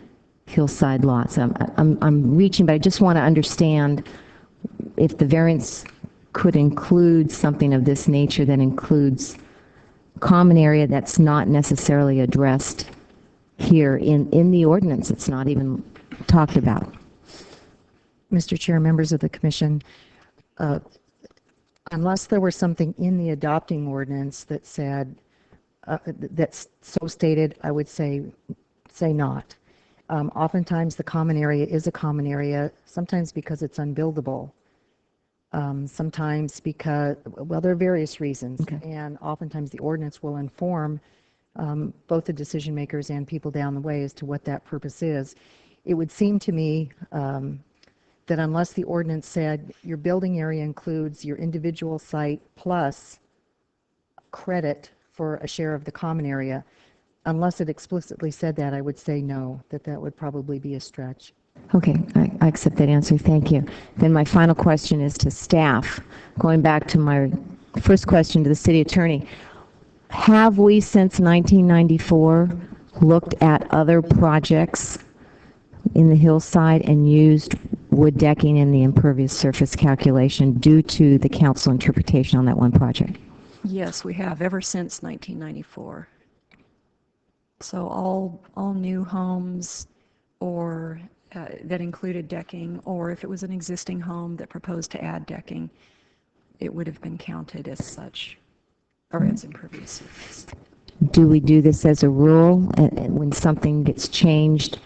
hillside lots. I'm reaching, but I just want to understand if the variance could include something of this nature that includes common area that's not necessarily addressed here in the ordinance. It's not even talked about. Mr. Chair, members of the commission, unless there were something in the adopting ordinance that said, that's so stated, I would say not. Oftentimes the common area is a common area, sometimes because it's unbuildable, sometimes because, well, there are various reasons, and oftentimes the ordinance will inform both the decision makers and people down the way as to what that purpose is. It would seem to me that unless the ordinance said your building area includes your individual site plus credit for a share of the common area, unless it explicitly said that, I would say no, that would probably be a stretch. Okay, I accept that answer. Thank you. Then my final question is to staff. Going back to my first question to the city attorney, have we since 1994 looked at other projects in the hillside and used wood decking in the impervious surface calculation due to the council interpretation on that one project? Yes, we have, ever since 1994. So all new homes or that included decking, or if it was an existing home that proposed to add decking, it would have been counted as such, or as impervious surface. Do we do this as a rule when something gets changed?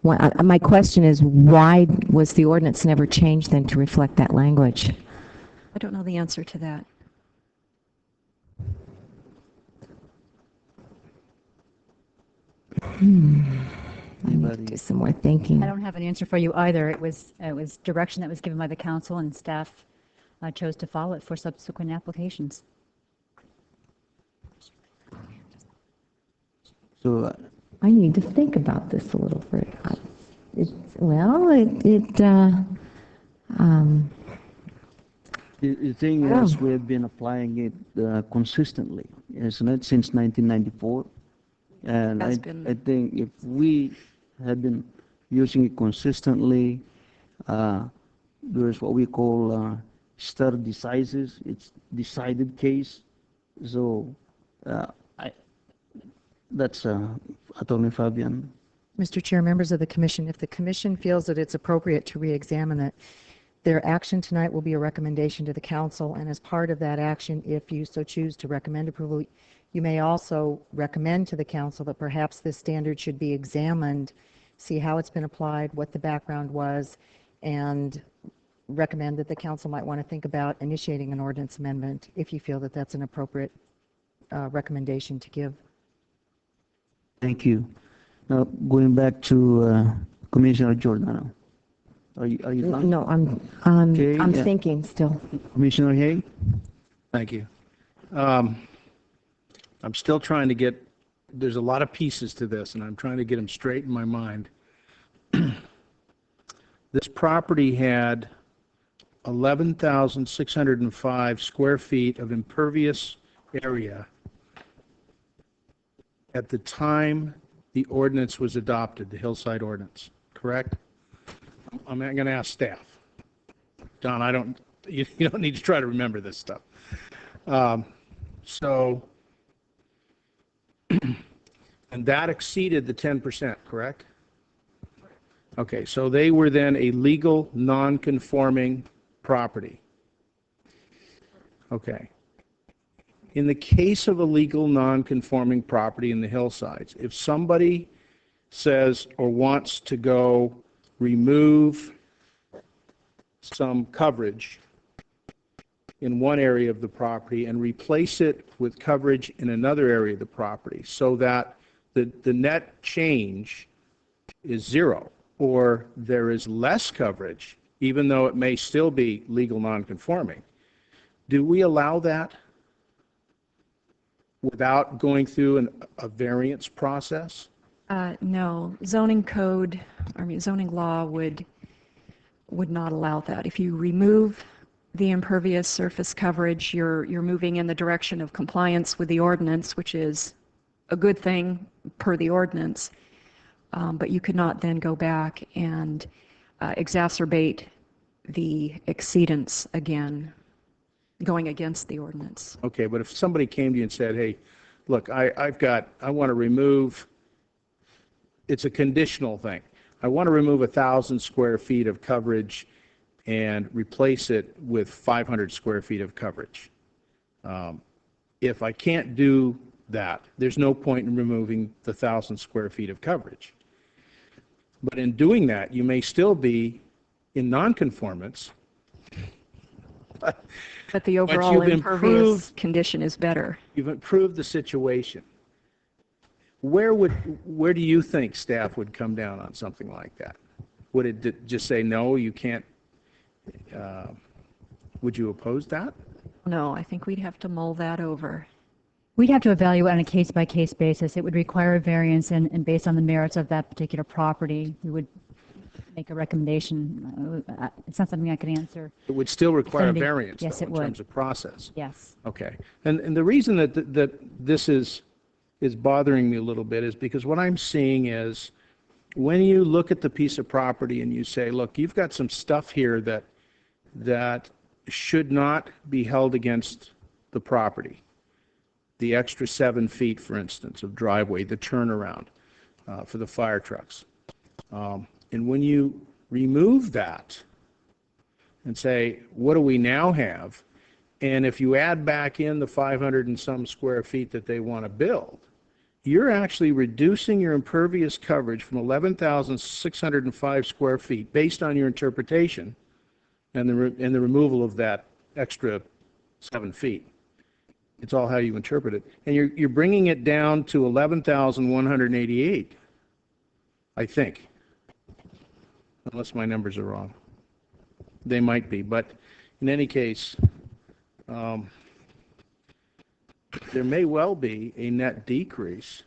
My question is, why was the ordinance never changed then to reflect that language? I don't know the answer to that. I need to do some more thinking. I don't have an answer for you either. It was direction that was given by the council, and staff chose to follow it for subsequent applications. So I need to think about this a little further. the thing is, we've been applying it consistently, isn't it, since 1994? And I think if we had been using it consistently, there's what we call stare decisis. It's decided case. So that's Attorney Fabian. Mr. Chair, members of the commission, if the commission feels that it's appropriate to re-examine it, their action tonight will be a recommendation to the council, and as part of that action, if you so choose to recommend approval, you may also recommend to the council that perhaps this standard should be examined, see how it's been applied, what the background was, and recommend that the council might want to think about initiating an ordinance amendment if you feel that that's an appropriate recommendation to give. Thank you. Now, going back to Commissioner Giordano. Are you done? No, I'm thinking still. Commissioner Hay? Thank you. I'm still trying to get, there's a lot of pieces to this, and I'm trying to get them straight in my mind. This property had 11,605 square feet of impervious area at the time the ordinance was adopted, the Hillside ordinance, correct? I'm going to ask staff. Don, you don't need to try to remember this stuff. So, and that exceeded the 10%, correct? Okay, so they were then a legal non-conforming property. Okay. In the case of a legal non-conforming property in the hillsides, if somebody says or wants to go remove some coverage in one area of the property and replace it with coverage in another area of the property so that the net change is zero, or there is less coverage, even though it may still be legal non-conforming, do we allow that without going through a variance process? No, zoning code, zoning law would not allow that. If you remove the impervious surface coverage, you're moving in the direction of compliance with the ordinance, which is a good thing per the ordinance. But you could not then go back and exacerbate the exceedance again, going against the ordinance. Okay, but if somebody came to you and said, hey, look, I want to remove, it's a conditional thing. I want to remove 1,000 square feet of coverage and replace it with 500 square feet of coverage. If I can't do that, there's no point in removing the 1,000 square feet of coverage. But in doing that, you may still be in nonconformance. But the overall you've impervious condition is better. You've improved the situation. Where do you think staff would come down on something like that? Would it just say, no, you can't? Would you oppose that? No, I think we'd have to mull that over. We'd have to evaluate on a case-by-case basis. It would require a variance, and based on the merits of that particular property, we would make a recommendation. It's not something I could answer. It would still require a Definitive- variance, yes, though, it in would. terms of process. Yes. Okay. And the reason that this is bothering me a little bit is because what I'm seeing is when you look at the piece of property and you say, look, you've got some stuff here that should not be held against the property. The extra 7 feet, for instance, of driveway, the turnaround for the fire trucks. And when you remove that and say, what do we now have? And if you add back in the 500 and some square feet that they want to build, you're actually reducing your impervious coverage from 11,605 square feet based on your interpretation and the removal of that extra 7 feet. It's all how you interpret it. And you're bringing it down to 11,188, I think, unless my numbers are wrong. They might be, but in any case, there may well be a net decrease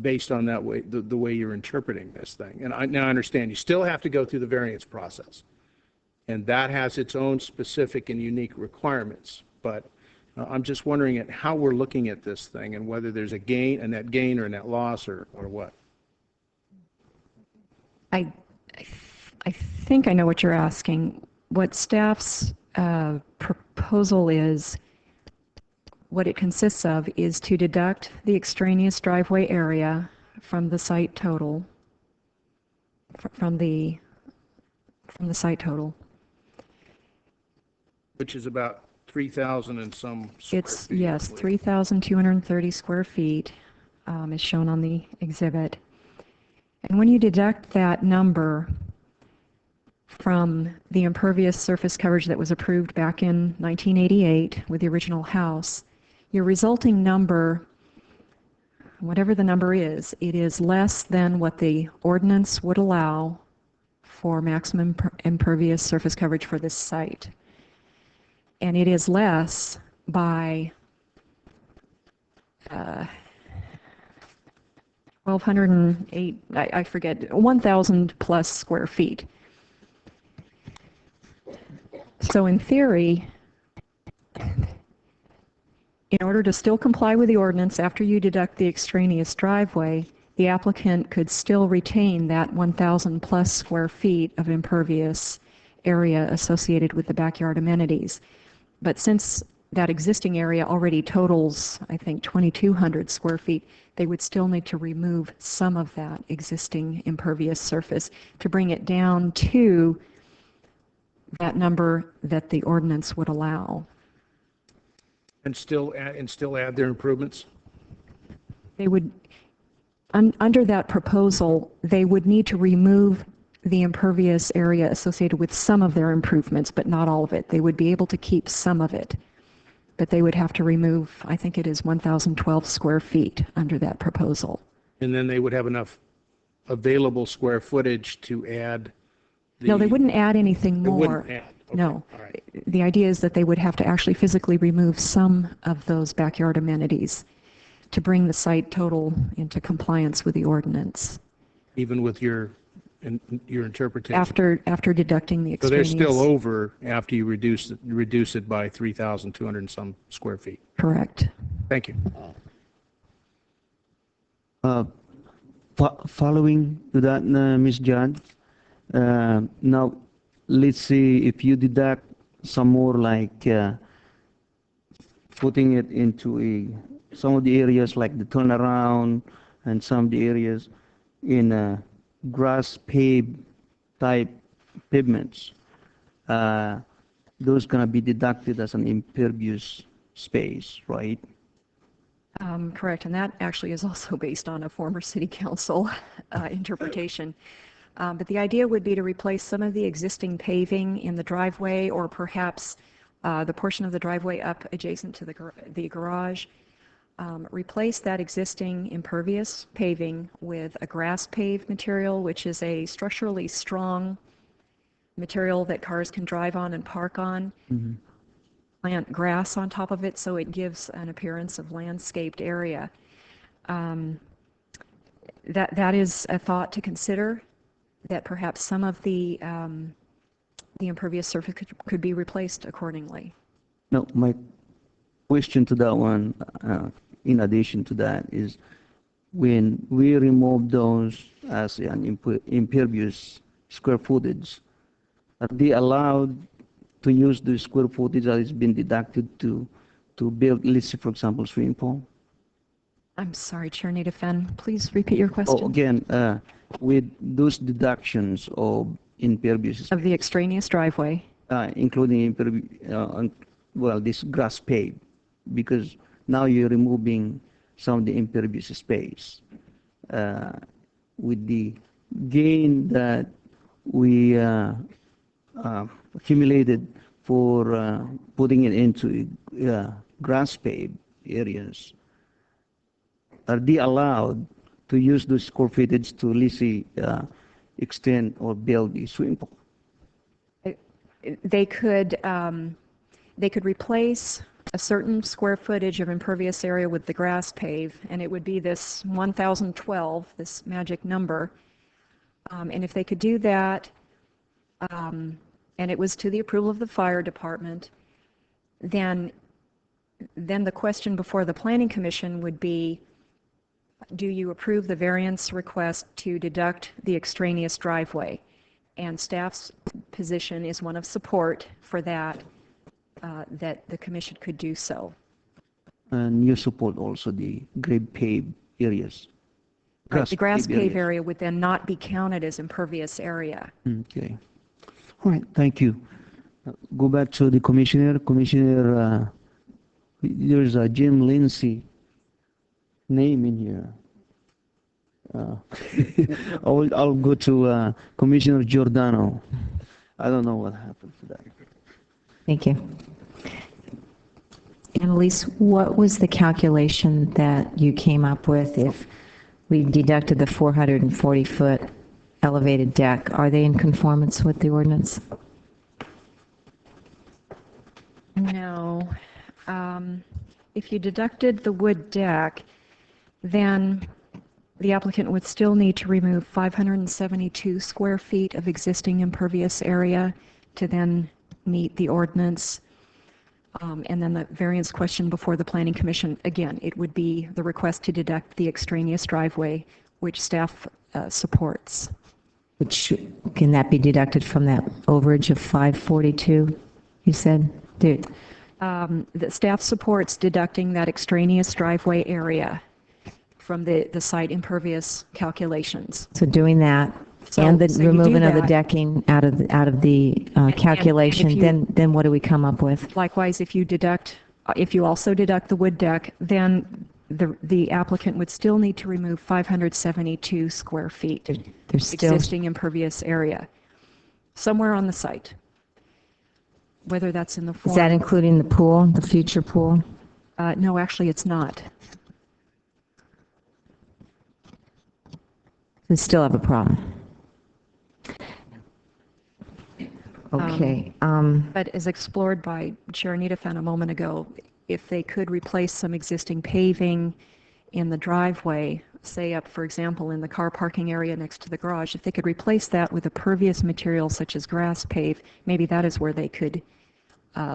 based on that way, the way you're interpreting this thing. And now I understand you still have to go through the variance process, and that has its own specific and unique requirements. But I'm just wondering at how we're looking at this thing and whether there's a net gain or a net loss or what. I think I know what you're asking. What staff's proposal is, what it consists of is to deduct the extraneous driveway area from the site total, from the site total. Which is about 3,000 and some square It's, feet, yes, I believe. 3,230 square feet is shown on the exhibit. And when you deduct that number from the impervious surface coverage that was approved back in 1988 with the original house, your resulting number, whatever the number is, it is less than what the ordinance would allow for maximum impervious surface coverage for this site. And it is less by 1,208, I forget, 1,000 plus square feet. So in theory, in order to still comply with the ordinance after you deduct the extraneous driveway, the applicant could still retain that 1,000 plus square feet of impervious area associated with the backyard amenities. But since that existing area already totals, I think, 2,200 square feet, they would still need to remove some of that existing impervious surface to bring it down to that number that the ordinance would allow. And still add their improvements? They would, under that proposal, they would need to remove the impervious area associated with some of their improvements, but not all of it. They would be able to keep some of it, but they would have to remove, I think it is 1,012 square feet under that proposal. And then they would have enough available square footage to add the... No, they wouldn't add anything They more. wouldn't add. Okay. No. All right. The idea is that they would have to actually physically remove some of those backyard amenities to bring the site total into compliance with the ordinance. Even with your interpretation? After deducting the So they're extraneous. still over after you reduce it by 3,200 and some square feet? Correct. Thank you. Following to that, Ms. Judd, now let's see if you deduct some more, like putting it into some of the areas like the turnaround and some of the areas in grass paved type pavements. Those gonna be deducted as an impervious space, right? Correct, and that actually is also based on a former city council interpretation. But the idea would be to replace some of the existing paving in the driveway, or perhaps the portion of the driveway up adjacent to the garage. Replace that existing impervious paving with a grass paved material, which is a structurally strong material that cars can drive on and park on. Mm-hmm. Plant grass on top of it so it gives an appearance of landscaped area. That is a thought to consider, that perhaps some of the impervious surface could be replaced accordingly. No, my question to that one, in addition to that, is when we remove those as an impervious square footage, are they allowed to use the square footage that has been deducted to build, let's say, for example, swimming pool? I'm sorry, Chair Nadefen, please repeat your question. Oh, again, with those deductions of impervious, Of the extraneous driveway. including this grass paved, because now you're removing some of the impervious space. With the gain that we accumulated for putting it into grass paved areas, are they allowed to use those square footage to, let's say, extend or build a swimming pool? They could replace a certain square footage of impervious area with the grass pave, and it would be this 1,012, this magic number. And if they could do that, and it was to the approval of the fire department, then the question before the Planning Commission would be, do you approve the variance request to deduct the extraneous driveway? And staff's position is one of support for that, that the commission could do so. And you support also the grade paved areas? Right, the grass paved pave areas. area would then not be counted as impervious area. Okay. All right, thank you. Go back to the commissioner. Commissioner, there's a Jim Lindsay name in here. I'll go to Commissioner Giordano. I don't know what happened to that. Thank you. Annalise, what was the calculation that you came up with if we deducted the 440-foot elevated deck? Are they in conformance with the ordinance? No. If you deducted the wood deck, then the applicant would still need to remove 572 square feet of existing impervious area to then meet the ordinance. And then the variance question before the Planning Commission, again, it would be the request to deduct the extraneous driveway, which staff supports. Which, can that be deducted from that overage of 542, you said? The staff supports deducting that extraneous driveway area from the site impervious calculations. So doing that, So- and the so you do removing of the that. decking out of the calculation, you- then what do we come up with? Likewise, if you also deduct the wood deck, then the applicant would still need to remove 572 square feet There's still, existing impervious area somewhere on the site, whether that's in the form. is that including the pool, the future pool? No, actually, it's not. We still have a problem. Okay. But as explored by Chair Nitafan a moment ago, if they could replace some existing paving in the driveway, say up, for example, in the car parking area next to the garage, if they could replace that with a pervious material such as grass pave, maybe that is where they could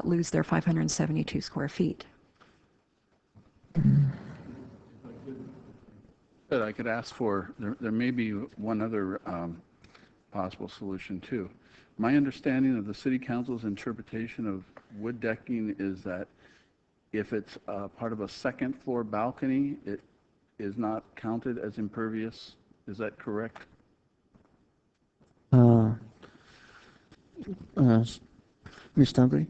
lose their 572 square feet. But I could ask for, there may be one other possible solution too. My understanding of the city council's interpretation of wood decking is that if it's part of a second floor balcony, it is not counted as impervious. Is that correct? Ms. Tabry?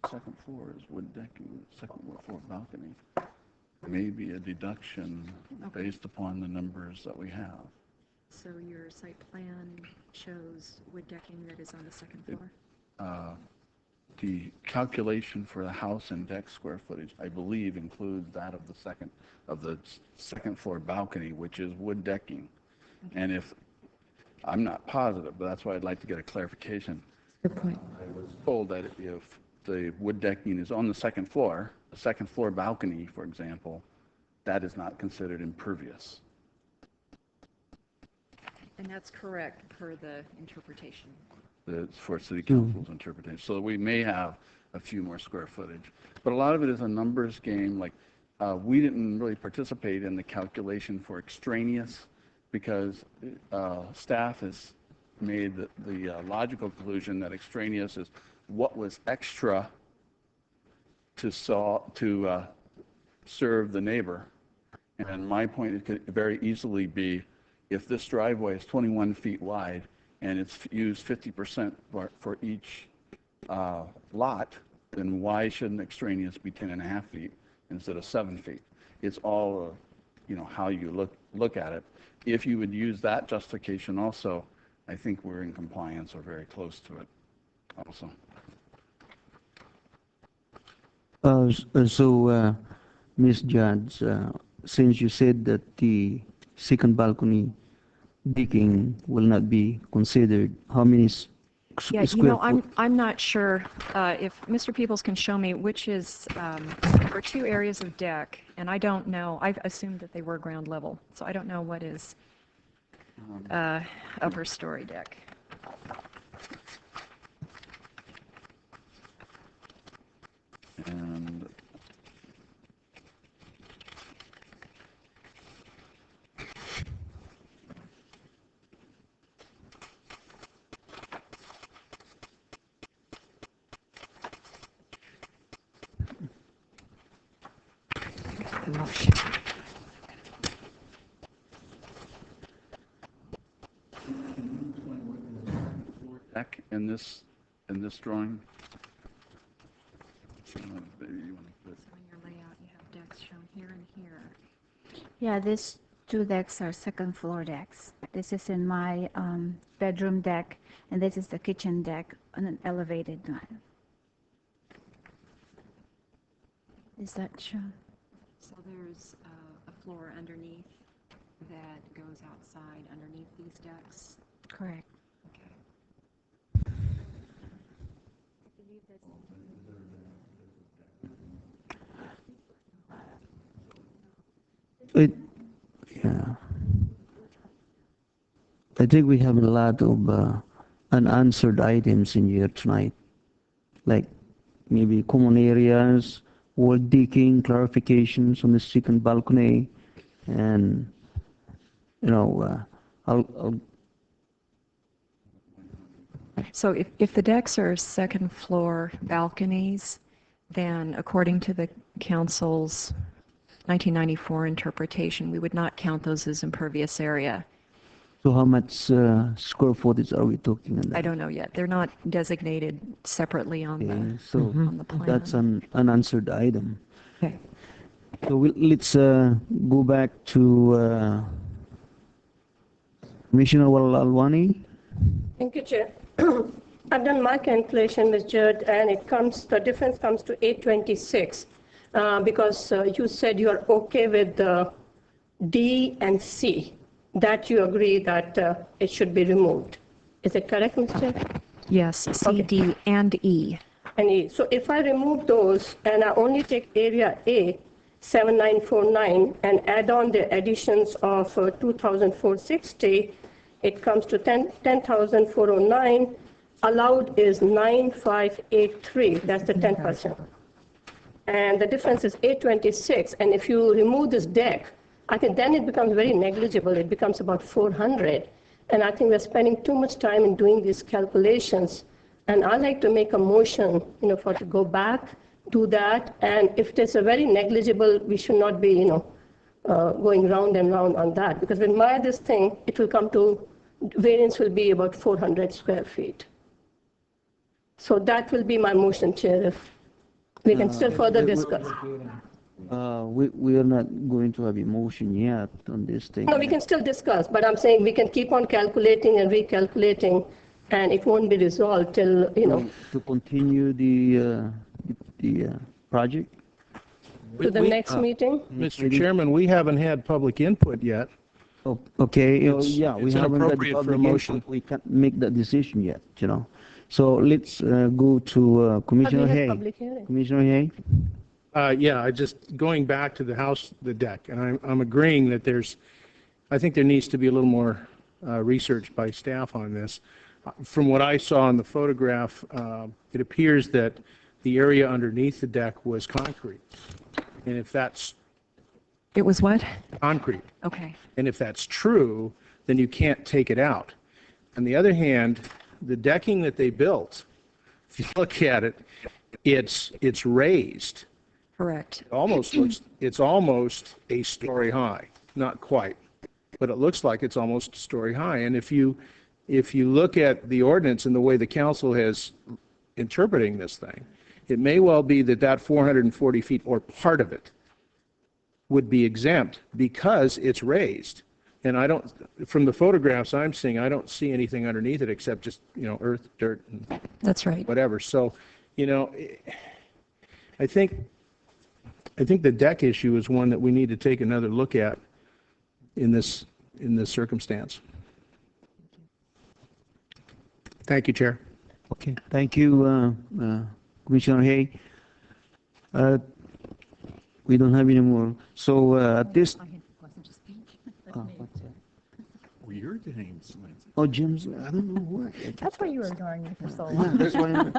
Second floor is wood decking, second floor balcony. Maybe a deduction based upon the numbers that we have. So your site plan shows wood decking that is on the second floor? The calculation for the house and deck square footage, I believe, includes that of the second floor balcony, which is wood decking. And if, I'm not positive, but that's why I'd like to get a clarification. Good point. I was told that if the wood decking is on the second floor balcony, for example, that is not considered impervious. And that's correct per the interpretation. For city council's interpretation. So we may have a few more square footage. But a lot of it is a numbers game. Like, we didn't really participate in the calculation for extraneous because staff has made the logical conclusion that extraneous is what was extra to serve the neighbor. And my point, it could very easily be if this driveway is 21 feet wide and it's used 50% for each lot, then why shouldn't extraneous be 10.5 feet instead of 7 feet? It's all, how you look at it. If you would use that justification also, I think we're in compliance or very close to it also. Ms. Judge, since you said that the second balcony decking will not be considered, how many Yeah, square foot? I'm not sure if Mr. Peoples can show me which is, there are two areas of deck, and I don't know, I've assumed that they were ground level, so I don't know what is upper story deck. And deck in this drawing. Maybe you want to put So in your layout, you have decks shown here and here. Yeah, these two decks are second floor decks. This is in my bedroom deck, and this is the kitchen deck on an elevated one. Is that shown? So there's a floor underneath that goes outside underneath these decks. Correct. Okay. Yeah. I think we have a lot of unanswered items in here tonight, like maybe common areas, wall decking, clarifications on the second balcony, and, you know, I'll So if the decks are second floor balconies, then according to the council's 1994 interpretation, we would not count those as impervious area. So how much square footage are we talking on that? I don't know yet. They're not designated separately on Okay, the, so on the plan. that's an unanswered item. Okay. So let's go back to Commissioner Alwani. Thank you, Chair. I've done my calculation, Ms. Judd, and the difference comes to 826, because you said you are okay with D and C, that you agree that it should be removed. Is it correct, Mr. Chair? Yes, C, Okay. D, and E. And E. So if I remove those and I only take area A, 7949, and add on the additions of 2,460, it comes to 10,409. Allowed is 9,583. That's the 10%. And the difference is 826. And if you remove this deck, I think then it becomes very negligible. It becomes about 400. And I think we're spending too much time in doing these calculations. And I'd like to make a motion, for to go back, do that. And if there's a very negligible, we should not be, going round and round on that. Because with this thing, it will come to, variance will be about 400 square feet. So that will be my motion, Chair, if we can still further discuss. We are not going to have a motion yet on this thing. No, we can still discuss, but I'm saying we can keep on calculating and recalculating, and it won't be resolved till, To continue the project? to the next meeting. Mr. Chairman, we haven't had public input yet. Oh, okay, yeah, we it's haven't got the inappropriate for a public motion. input. We can't make that decision yet, So let's go to Commissioner had Hay. public hearing. Commissioner Hay? Yeah, I just, going back to the deck, and I'm agreeing that I think there needs to be a little more research by staff on this. From what I saw in the photograph, it appears that the area underneath the deck was concrete. And if that's It was what? concrete, Okay. and if that's true, then you can't take it out. On the other hand, the decking that they built, if you look at it, it's raised. Correct. It's almost a story high, not quite, but it looks like it's almost a story high. And if you look at the ordinance and the way the council has interpreting this thing, it may well be that 440 feet or part of it would be exempt because it's raised. And from the photographs I'm seeing, I don't see anything underneath it except just, earth, dirt, and That's right. whatever. So, I think the deck issue is one that we need to take another look at in this circumstance. Thank you, Chair. Okay, thank you, Commissioner Hay. We don't have any more. So at this... Your name's Oh, Jim's, I don't know what. That's why you were ignoring me for so Yeah, long. that's why I'm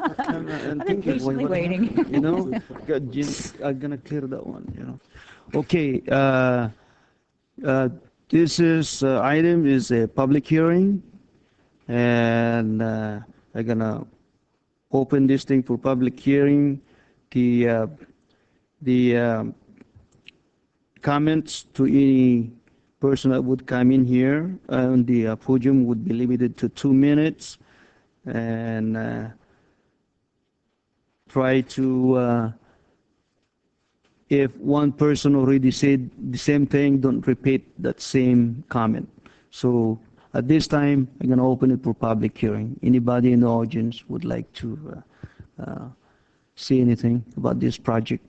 I've been patiently waiting. God, Jim, I'm gonna clear that one, Okay, this item is a public hearing, and I'm gonna open this thing for public hearing. The comments to any person that would come in here on the podium would be limited to 2 minutes, and try to, if one person already said the same thing, don't repeat that same comment. So at this time, I'm going to open it for public hearing. Anybody in the audience would like to say anything about this project?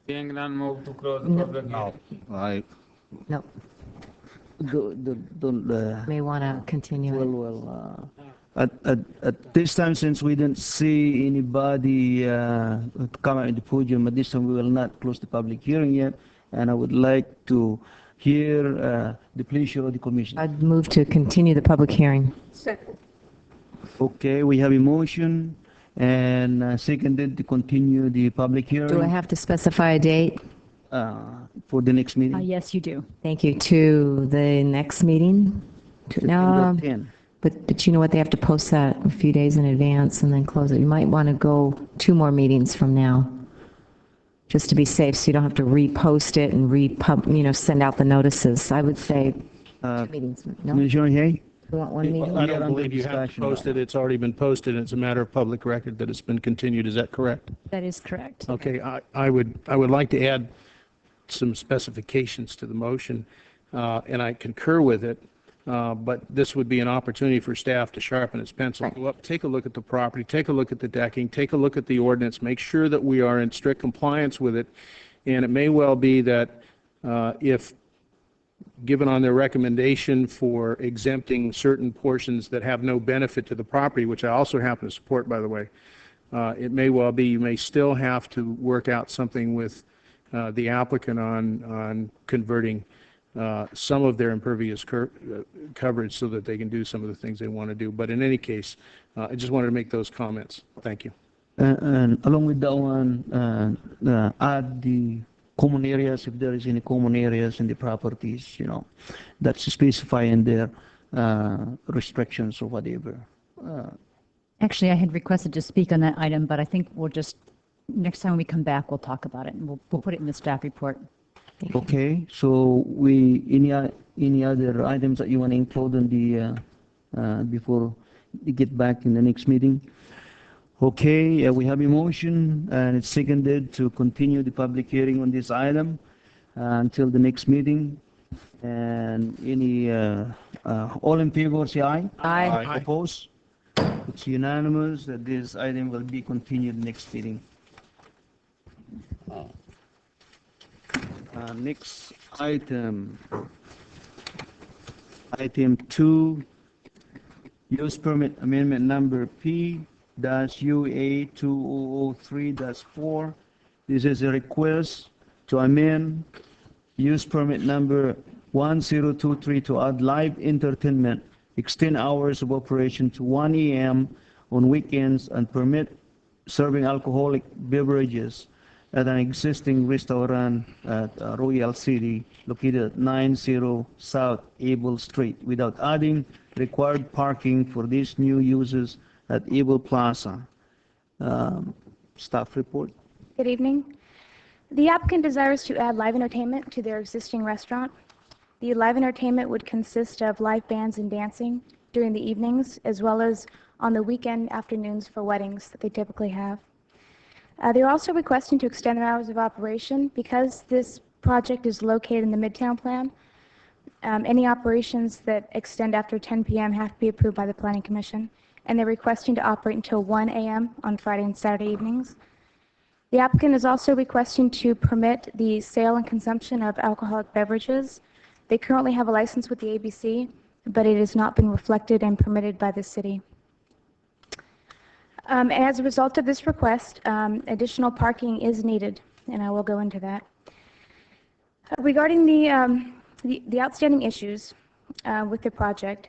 Being none, move to close the public hearing. No, Don't, may want to continue it. well, at this time, since we didn't see anybody come out in the podium, at this time we will not close the public hearing yet, and I would like to hear the pleasure of the commission. I'd move to continue the public hearing. Second. Okay, we have a motion and seconded to continue the public hearing. Do I have to specify a date? For the next meeting? Yes, you do. Thank you. To the next meeting? September 10. But you know what, they have to post that a few days in advance and then close it. You might want to go 2 more meetings from now, just to be safe, so you don't have to repost it and send out the notices. I would say 2 meetings. No? Commissioner Hay? You want 1 meeting? I don't believe you have to post it. It's already been posted. It's a matter of public record that it's been continued. Is that correct? That is correct. Okay, I would like to add some specifications to the motion, and I concur with it, but this would be an opportunity for staff to sharpen its pencil. Go up, take a look at the property, take a look at the decking, take a look at the ordinance, make sure that we are in strict compliance with it, and it may well be that if given on their recommendation for exempting certain portions that have no benefit to the property, which I also happen to support, by the way, it may well be you may still have to work out something with the applicant on converting some of their impervious coverage so that they can do some of the things they want to do. But in any case, I just wanted to make those comments. Thank you. And along with that one, add the common areas, if there is any common areas in the properties, that's specified in their restrictions or whatever. Actually, I had requested to speak on that item, but I think we'll just, next time we come back, we'll talk about it, and we'll put it in the staff report. Okay, so any other items that you want to include in the, before we get back in the next meeting? Okay, we have a motion and it's seconded to continue the public hearing on this item until the next meeting. And all in favor, say aye. Aye. Oppose? It's unanimous that this item will be continued next meeting. Next item, item 2, use permit amendment number P-UA2003-4. This is a request to amend use permit number 1023 to add live entertainment, extend hours of operation to 1 a.m. on weekends, and permit serving alcoholic beverages at an existing restaurant at Royal City located at 90 South Able Street without adding required parking for these new uses at Able Plaza. Staff report. Good evening. The applicant desires to add live entertainment to their existing restaurant. The live entertainment would consist of live bands and dancing during the evenings, as well as on the weekend afternoons for weddings that they typically have. They're also requesting to extend their hours of operation because this project is located in the Midtown Plan. Any operations that extend after 10 p.m. have to be approved by the Planning Commission, and they're requesting to operate until 1 a.m. on Friday and Saturday evenings. The applicant is also requesting to permit the sale and consumption of alcoholic beverages. They currently have a license with the ABC, but it has not been reflected and permitted by the city. As a result of this request, additional parking is needed, and I will go into that. Regarding the outstanding issues with the project,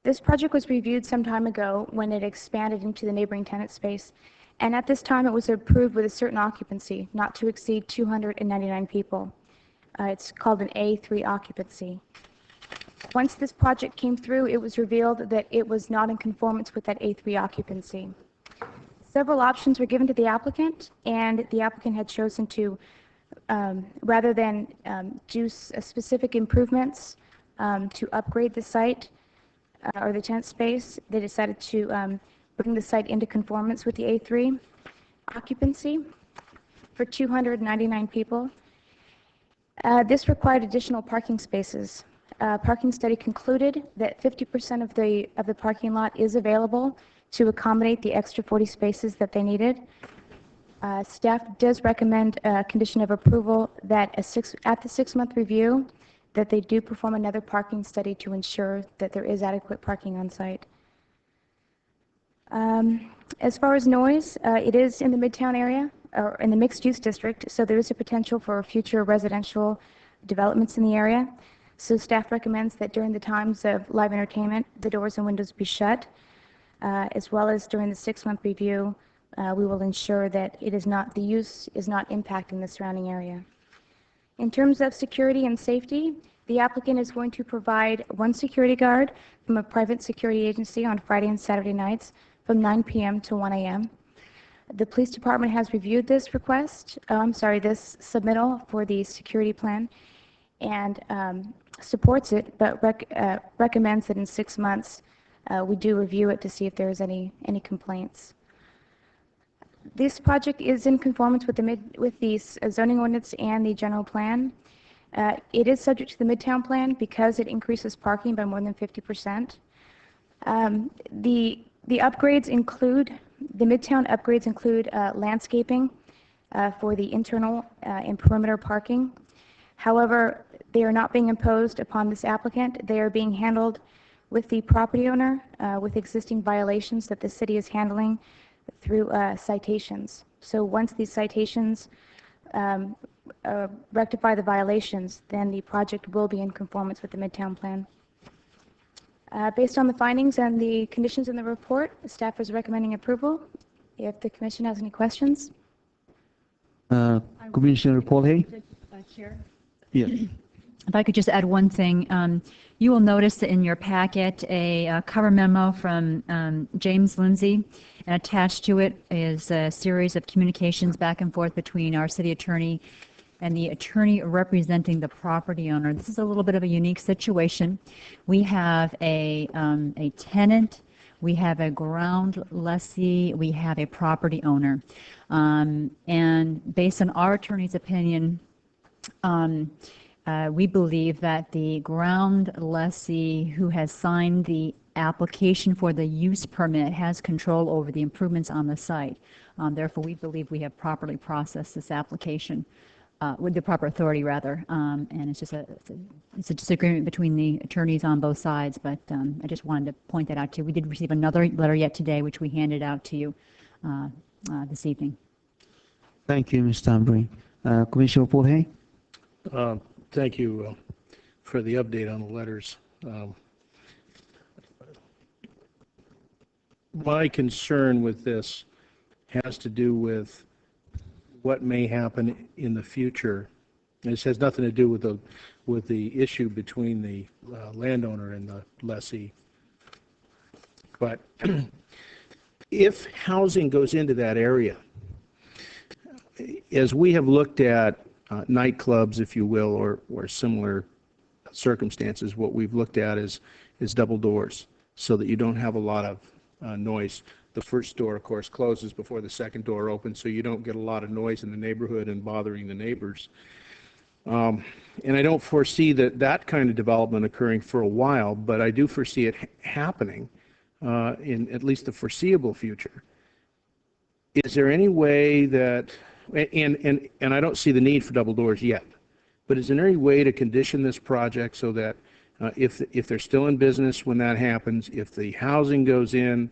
this project was reviewed some time ago when it expanded into the neighboring tenant space, and at this time it was approved with a certain occupancy, not to exceed 299 people. It's called an A3 occupancy. Once this project came through, it was revealed that it was not in conformance with that A3 occupancy. Several options were given to the applicant, and the applicant had chosen to, rather than do specific improvements to upgrade the site or the tent space, they decided to bring the site into conformance with the A3 occupancy for 299 people. This required additional parking spaces. Parking study concluded that 50% of the parking lot is available to accommodate the extra 40 spaces that they needed. Staff does recommend a condition of approval that at the 6-month review that they do perform another parking study to ensure that there is adequate parking on site. As far as noise, it is in the Midtown area or in the mixed-use district, so there is a potential for future residential developments in the area. So staff recommends that during the times of live entertainment, the doors and windows be shut, as well as during the 6-month review, we will ensure that the use is not impacting the surrounding area. In terms of security and safety, the applicant is going to provide 1 security guard from a private security agency on Friday and Saturday nights from 9 p.m. to 1 a.m. The police department has reviewed this request, this submittal for the security plan and supports it, but recommends that in 6 months we do review it to see if there's any complaints. This project is in conformance with the zoning ordinance and the general plan. It is subject to the Midtown plan because it increases parking by more than 50%. The Midtown upgrades include landscaping for the internal and perimeter parking. However, they are not being imposed upon this applicant. They are being handled with the property owner with existing violations that the city is handling through citations. So once these citations rectify the violations, then the project will be in conformance with the Midtown plan. Based on the findings and the conditions in the report, the staff is recommending approval. If the commission has any questions. Commissioner Paul Hay? Chair? Yes. If I could just add one thing. You will notice that in your packet a cover memo from James Lindsay, and attached to it is a series of communications back and forth between our city attorney and the attorney representing the property owner. This is a little bit of a unique situation. We have a tenant, we have a ground lessee, we have a property owner. And based on our attorney's opinion, we believe that the ground lessee who has signed the application for the use permit has control over the improvements on the site. Therefore, we believe we have properly processed this application with the proper authority, rather. And it's just it's a disagreement between the attorneys on both sides. But I just wanted to point that out to you. We did receive another letter yet today, which we handed out to you this evening. Thank you, Ms. Tambry. Commissioner Paul Hay? Thank you for the update on the letters. My concern with this has to do with what may happen in the future. This has nothing to do with the issue between the landowner and the lessee. But if housing goes into that area, as we have looked at nightclubs, if you will, or similar circumstances, what we've looked at is double doors so that you don't have a lot of noise. The first door, of course, closes before the second door opens, so you don't get a lot of noise in the neighborhood and bothering the neighbors. And I don't foresee that kind of development occurring for a while, but I do foresee it happening in at least the foreseeable future. Is there any way that, and I don't see the need for double doors yet, but is there any way to condition this project so that if they're still in business when that happens, if the housing goes in,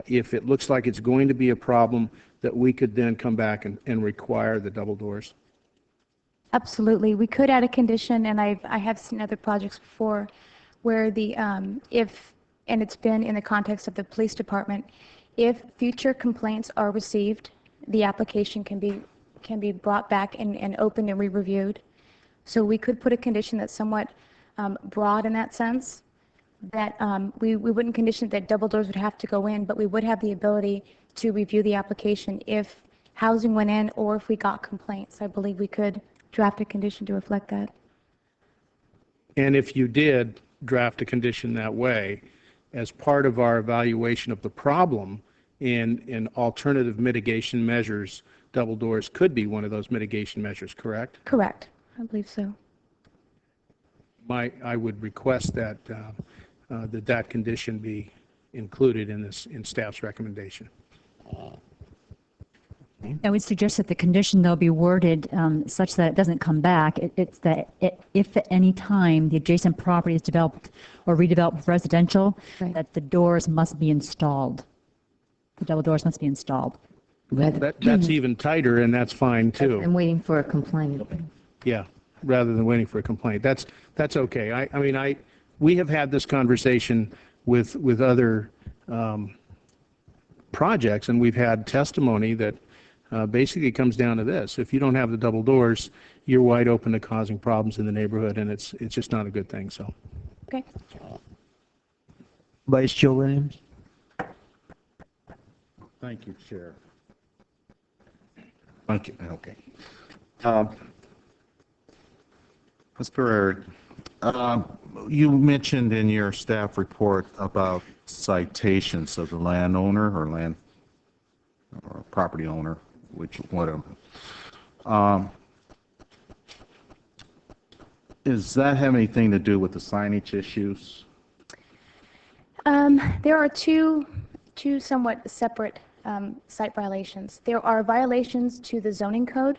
if it looks like it's going to be a problem, that we could then come back and require the double doors? Absolutely. We could add a condition, and I have seen other projects before where and it's been in the context of the police department, if future complaints are received, the application can be brought back and opened and re-reviewed. So we could put a condition that's somewhat broad in that sense, that we wouldn't condition that double doors would have to go in, but we would have the ability to review the application if housing went in or if we got complaints. I believe we could draft a condition to reflect that. And if you did draft a condition that way, as part of our evaluation of the problem in alternative mitigation measures, double doors could be one of those mitigation measures, correct? Correct. I believe so. I would request that that condition be included in staff's recommendation. I would suggest that the condition, though, be worded such that it doesn't come back. It's that if at any time the adjacent property is developed or redeveloped with residential, Right. that the doors must be installed. The double doors must be installed. That's even tighter, and that's fine, too. I'm waiting for a complaint. Yeah. rather than waiting for a complaint. That's okay. I mean, we have had this conversation with other projects, and we've had testimony that basically it comes down to this: if you don't have the double doors, you're wide open to causing problems in the neighborhood, and it's just not a good thing. So, Okay. Vice Chair Williams. Thank you, Chair. Thank you. Okay. Ms. Pereira, you mentioned in your staff report about citations of the landowner or property owner, which whatever. Does that have anything to do with the signage issues? There are two somewhat separate site violations. There are violations to the zoning code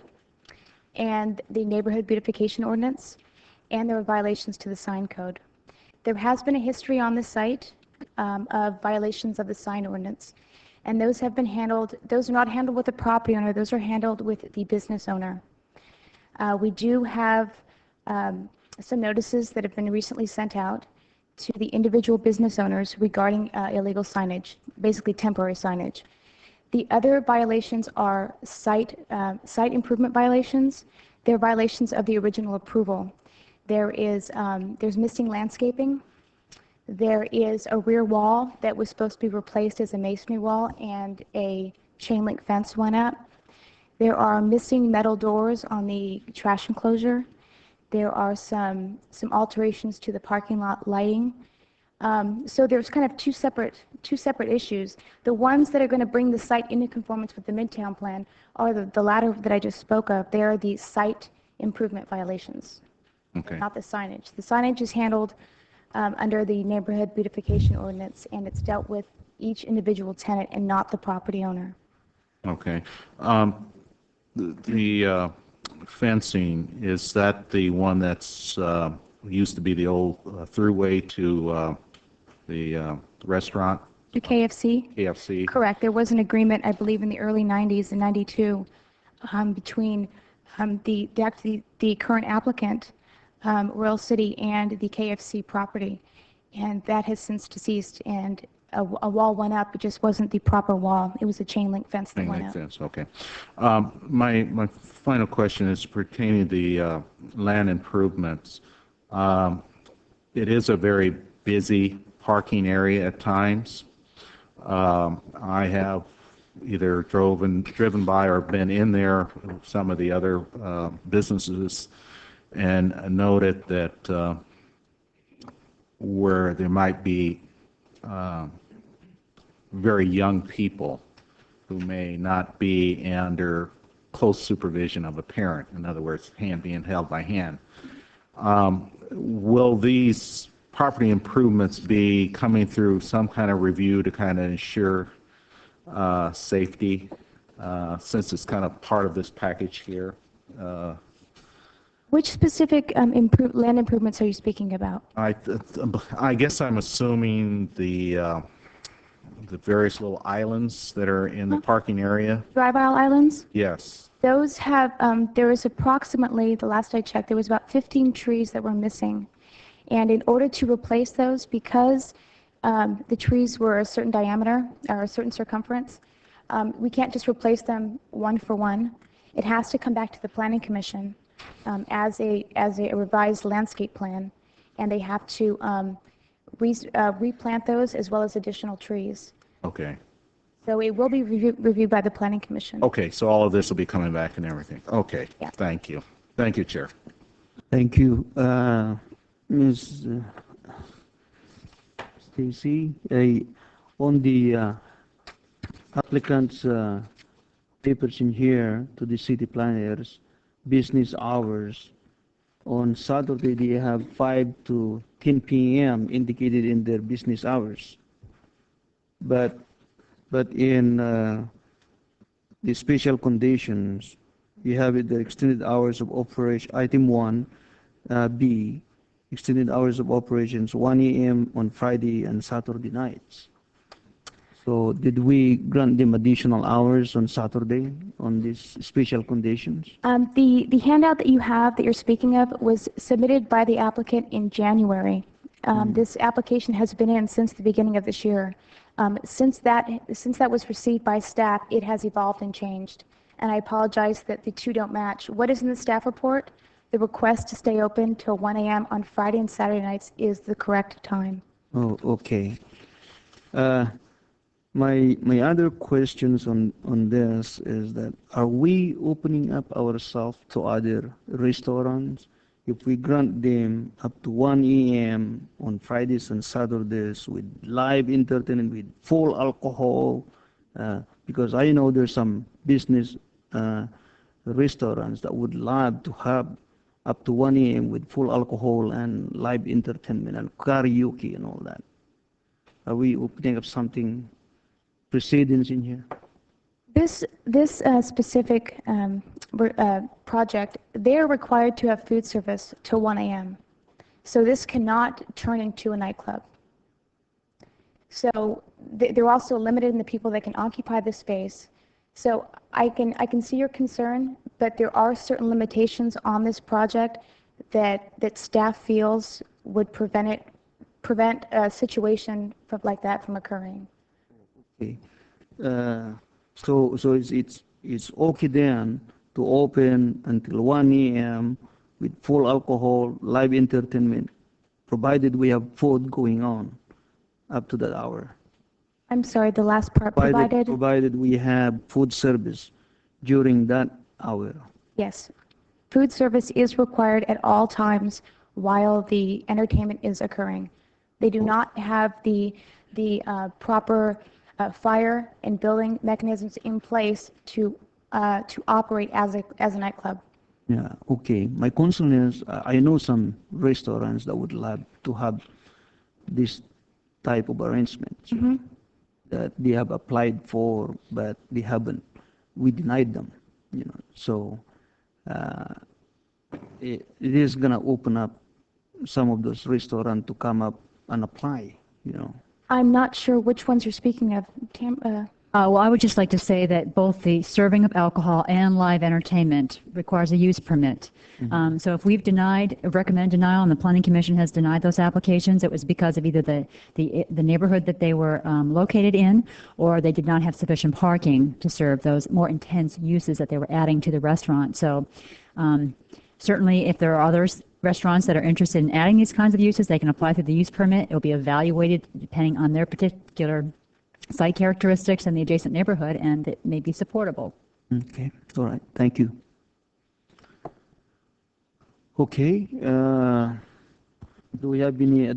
and the neighborhood beautification ordinance, and there are violations to the sign code. There has been a history on the site of violations of the sign ordinance, and those have been handled. Those are not handled with the property owner. Those are handled with the business owner. We do have some notices that have been recently sent out to the individual business owners regarding illegal signage, basically temporary signage. The other violations are site improvement violations. They're violations of the original approval. There's missing landscaping. There is a rear wall that was supposed to be replaced as a masonry wall, and a chain link fence went up. There are missing metal doors on the trash enclosure. There are some alterations to the parking lot lighting. So there's kind of two separate issues. The ones that are going to bring the site into conformance with the Midtown Plan are the latter that I just spoke of. They are the site improvement violations, Okay. not the signage. The signage is handled under the neighborhood beautification ordinance, and it's dealt with each individual tenant and not the property owner. Okay. The fencing, is that the one that's used to be the old throughway to the restaurant, To KFC? KFC? Correct. There was an agreement, I believe, in the early 90s, in 92, between the current applicant, Royal City, and the KFC property. And that has since deceased, and a wall went up. It just wasn't the proper wall. It was a chain link fence that Chain went link up. fence, okay. My final question is pertaining to the land improvements. It is a very busy parking area at times. I have either driven by or been in there, some of the other businesses, and noted that where there might be very young people who may not be under close supervision of a parent, in other words, hand being held by hand. Will these property improvements be coming through some kind of review to kind of ensure safety, since it's kind of part of this package here? Which specific land improvements are you speaking about? I guess I'm assuming the various little islands that are in the parking area. Drive aisle islands? Yes. Those have, there was approximately, the last I checked, there was about 15 trees that were missing. And in order to replace those, because the trees were a certain diameter or a certain circumference, we can't just replace them one for one. It has to come back to the Planning Commission as a revised landscape plan, and they have to replant those as well as additional trees. Okay. So it will be reviewed by the Planning Commission. Okay, so all of this will be coming back and everything. Okay. Yeah. Thank you. Thank you, Chair. Thank you. Ms. Stacy, on the applicant's papers in here to the city planners, business hours, on Saturday they have 5 to 10 p.m. indicated in their business hours. But in the special conditions, you have it the extended hours of operation, item 1, B, extended hours of operations 1 a.m. on Friday and Saturday nights. So did we grant them additional hours on Saturday on these special conditions? The handout that you have that you're speaking of was submitted by the applicant in January. This application has been in since the beginning of this year. Since that was received by staff, it has evolved and changed. And I apologize that the two don't match. What is in the staff report? The request to stay open till 1 a.m. on Friday and Saturday nights is the correct time. Oh, okay. My other questions on this is that, are we opening up ourselves to other restaurants? If we grant them up to 1 a.m. on Fridays and Saturdays with live entertainment, with full alcohol, because I know there's some business restaurants that would love to have up to 1 a.m. with full alcohol and live entertainment and karaoke and all that. Are we opening up something precedence in here? This specific project, they're required to have food service till 1 a.m. So this cannot turn into a nightclub. So they're also limited in the people that can occupy the space. So I can see your concern, but there are certain limitations on this project that staff feels would prevent a situation like that from occurring. Okay. So it's okay then to open until 1 a.m. with full alcohol, live entertainment, provided we have food going on up to that hour. I'm sorry, the last part, provided? Provided we have food service during that hour. Yes. Food service is required at all times while the entertainment is occurring. They do not have the proper fire and building mechanisms in place to operate as a nightclub. Yeah, okay. My concern is, I know some restaurants that would love to have this type of arrangements that they have applied for, but they haven't. We denied them, you know. So it is gonna open up some of those restaurants to come up and apply, you know. I'm not sure which ones you're speaking of. Well, I would just like to say that both the serving of alcohol and live entertainment requires a use permit. So if we've recommend denial, and the Planning Commission has denied those applications, it was because of either the neighborhood that they were located in, or they did not have sufficient parking to serve those more intense uses that they were adding to the restaurant. So certainly, if there are others restaurants that are interested in adding these kinds of uses, they can apply through the use permit. It will be evaluated depending on their particular site characteristics and the adjacent neighborhood, and it may be supportable. Okay, all right, thank you. Okay, do we have any,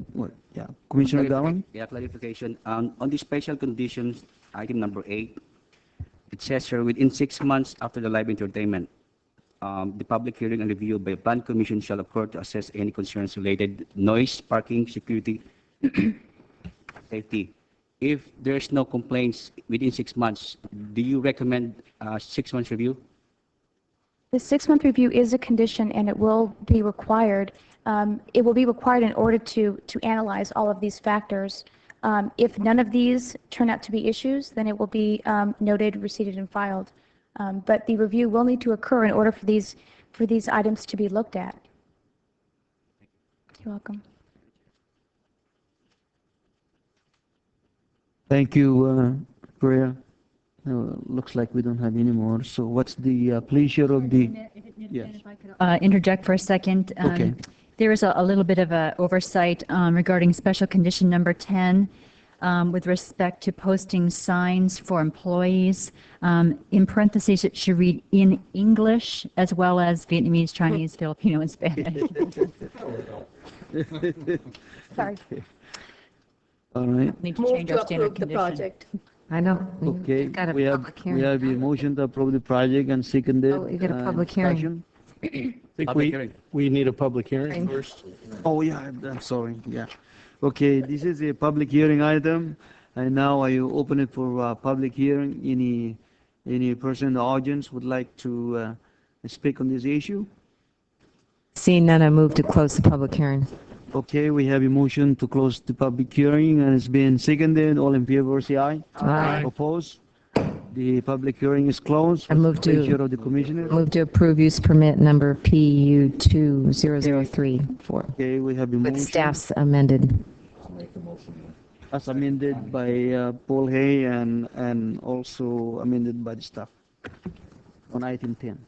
Commissioner Gowan? Yeah, clarification. On the special conditions, item number 8, it says here, within 6 months after the live entertainment, the public hearing and review by Plan Commission shall occur to assess any concerns related noise, parking, security, safety. If there's no complaints within 6 months, do you recommend 6 months review? The 6-month review is a condition, and it will be required. It will be required in order to analyze all of these factors. If none of these turn out to be issues, then it will be noted, receipted, and filed. But the review will need to occur in order for these items to be looked at. You're welcome. Thank you, Priya. Looks like we don't have any more. So what's the pleasure of the... Yes. Interject for a second. Okay. There is a little bit of a oversight regarding special condition number 10 with respect to posting signs for employees. In parentheses, it should read in English as well as Vietnamese, Chinese, Filipino, and Spanish. Sorry. All right. Need to Move change to our standard approve the condition. project. I know. Okay, Got a we have public hearing. a motion to approve the project and seconded. Oh, you got a public hearing. discussion. I think Public hearing. we need a public hearing Hearing. first. Oh, yeah, I'm sorry, yeah. Okay, this is a public hearing item, and now I open it for public hearing. Any person in the audience would like to speak on this issue? Seeing none, I move to close the public hearing. Okay, we have a motion to close the public hearing, and it's been seconded. All in favor, say aye. Aye. Oppose? The public hearing is closed. I move to- Pleasure of the commissioner. Move to approve use permit number PU 20034 Okay, we have a with motion staff's amended. as amended by Paul Hay and also amended by the staff on item 10.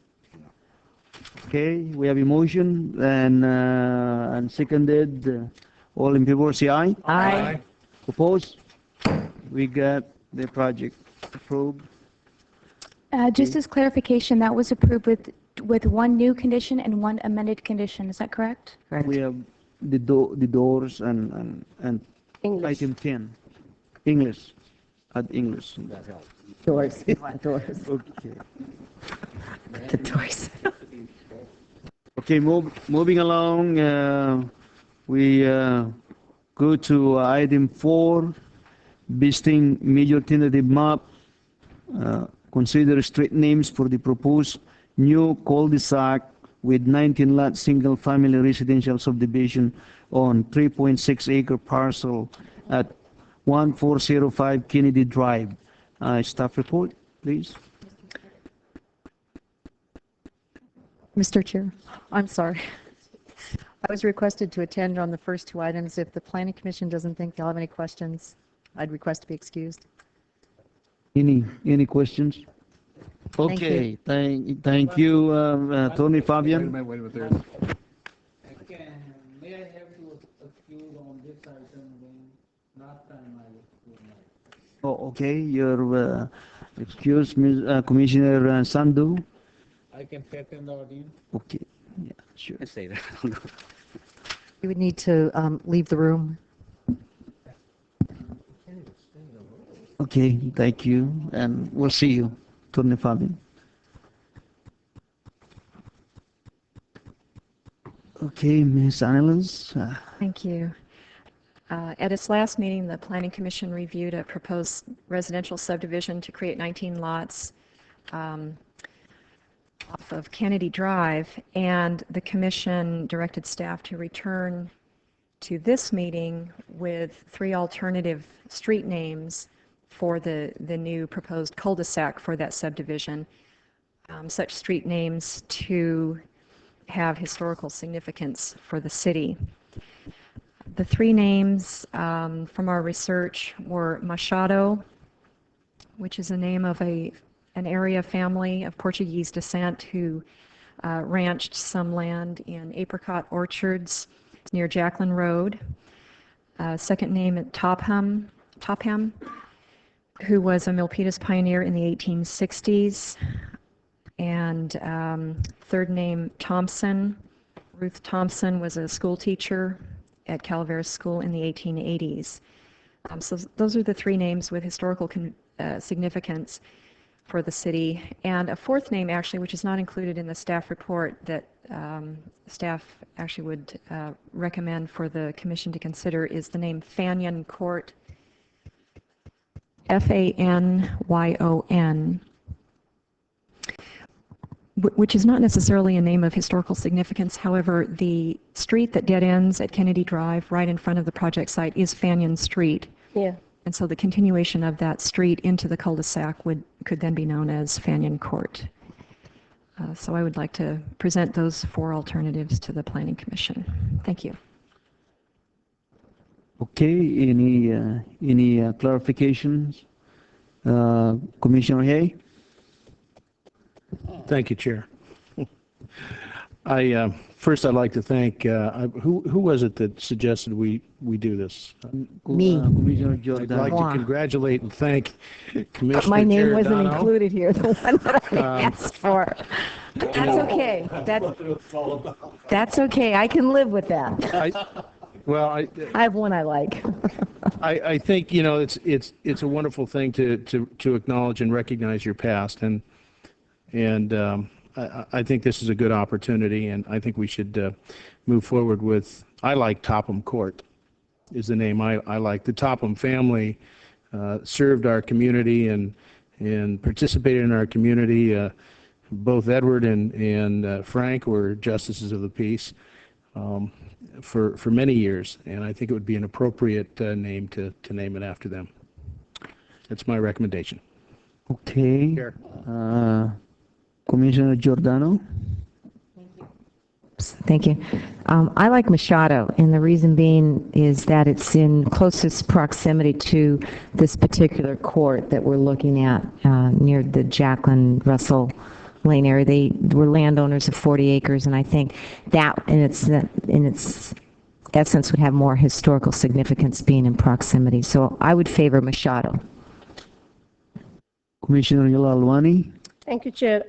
Okay, we have a motion and seconded. All in favor, say aye. Aye. Opposed? We got the project approved. Just as clarification, that was approved with one new condition and one amended condition. Is that correct? Correct. We have the doors and English. item 10. English. Add English. Doors. We want doors. Okay. The doors. Okay, moving along, we go to item 4, visiting major tentative map. Consider street names for the proposed new cul-de-sac with 19-lot single-family residential subdivision on 3.6-acre parcel at 1405 Kennedy Drive. Staff report, please. Mr. Chair, I'm sorry. I was requested to attend on the first two items. If the Planning Commission doesn't think they'll have any questions, I'd request to be excused. Any questions? Thank Okay, thank you, Tony Fabian. Wait a minute, there's. May I have to excuse on this item when last time I was Oh, okay, you're excused, Commissioner Sandu. I can second the audience. Okay, yeah, sure. Let's say that. You would need to leave the room. Okay, thank you, and we'll see you, Tony Fabian. Okay, Ms. Annalise. Thank you. At its last meeting, the Planning Commission reviewed a proposed residential subdivision to create 19 lots off of Kennedy Drive, and the commission directed staff to return to this meeting with 3 alternative street names for the new proposed cul-de-sac for that subdivision. Such street names to have historical significance for the city. The 3 names from our research were Machado, which is a name of an area family of Portuguese descent who ranched some land in Apricot Orchards near Jacqueline Road. Second name, Topham, who was a Milpitas pioneer in the 1860s. And third name, Thompson. Ruth Thompson was a school teacher at Calaveras School in the 1880s. So those are the 3 names with historical significance for the city. And a 4th name, actually, which is not included in the staff report, that staff actually would recommend for the commission to consider is the name Fanyon Court, Fanyon, which is not necessarily a name of historical significance. However, the street that dead ends at Kennedy Drive right in front of the project site is Fanyon Street. Yeah. And so the continuation of that street into the cul-de-sac could then be known as Fanyon Court. So I would like to present those 4 alternatives to the Planning Commission. Thank you. Okay, any clarifications? Commissioner Hay? Thank you, Chair. First I'd like to thank, who was it that suggested we do this? Me. Commissioner I'd Jordan. like to congratulate and thank Commissioner But my name wasn't Giordano. included here, the one that I asked for. But that's okay. That's okay. I can live with that. I have one I like. I think, you know, it's a wonderful thing to acknowledge and recognize your past, and I think this is a good opportunity, and I think we should move forward with, I like Topham Court is the name I like. The Topham family served our community and participated in our community. Both Edward and Frank were justices of the peace for many years, and I think it would be an appropriate name to name it after them. That's my recommendation. Okay. Chair. Commissioner Giordano? Thank you. I like Machado, and the reason being is that it's in closest proximity to this particular court that we're looking at near the Jacqueline Russell Lane area. They were landowners of 40 acres, and I think that in its essence would have more historical significance being in proximity. So I would favor Machado. Commissioner Lalwani? Thank you, Chair.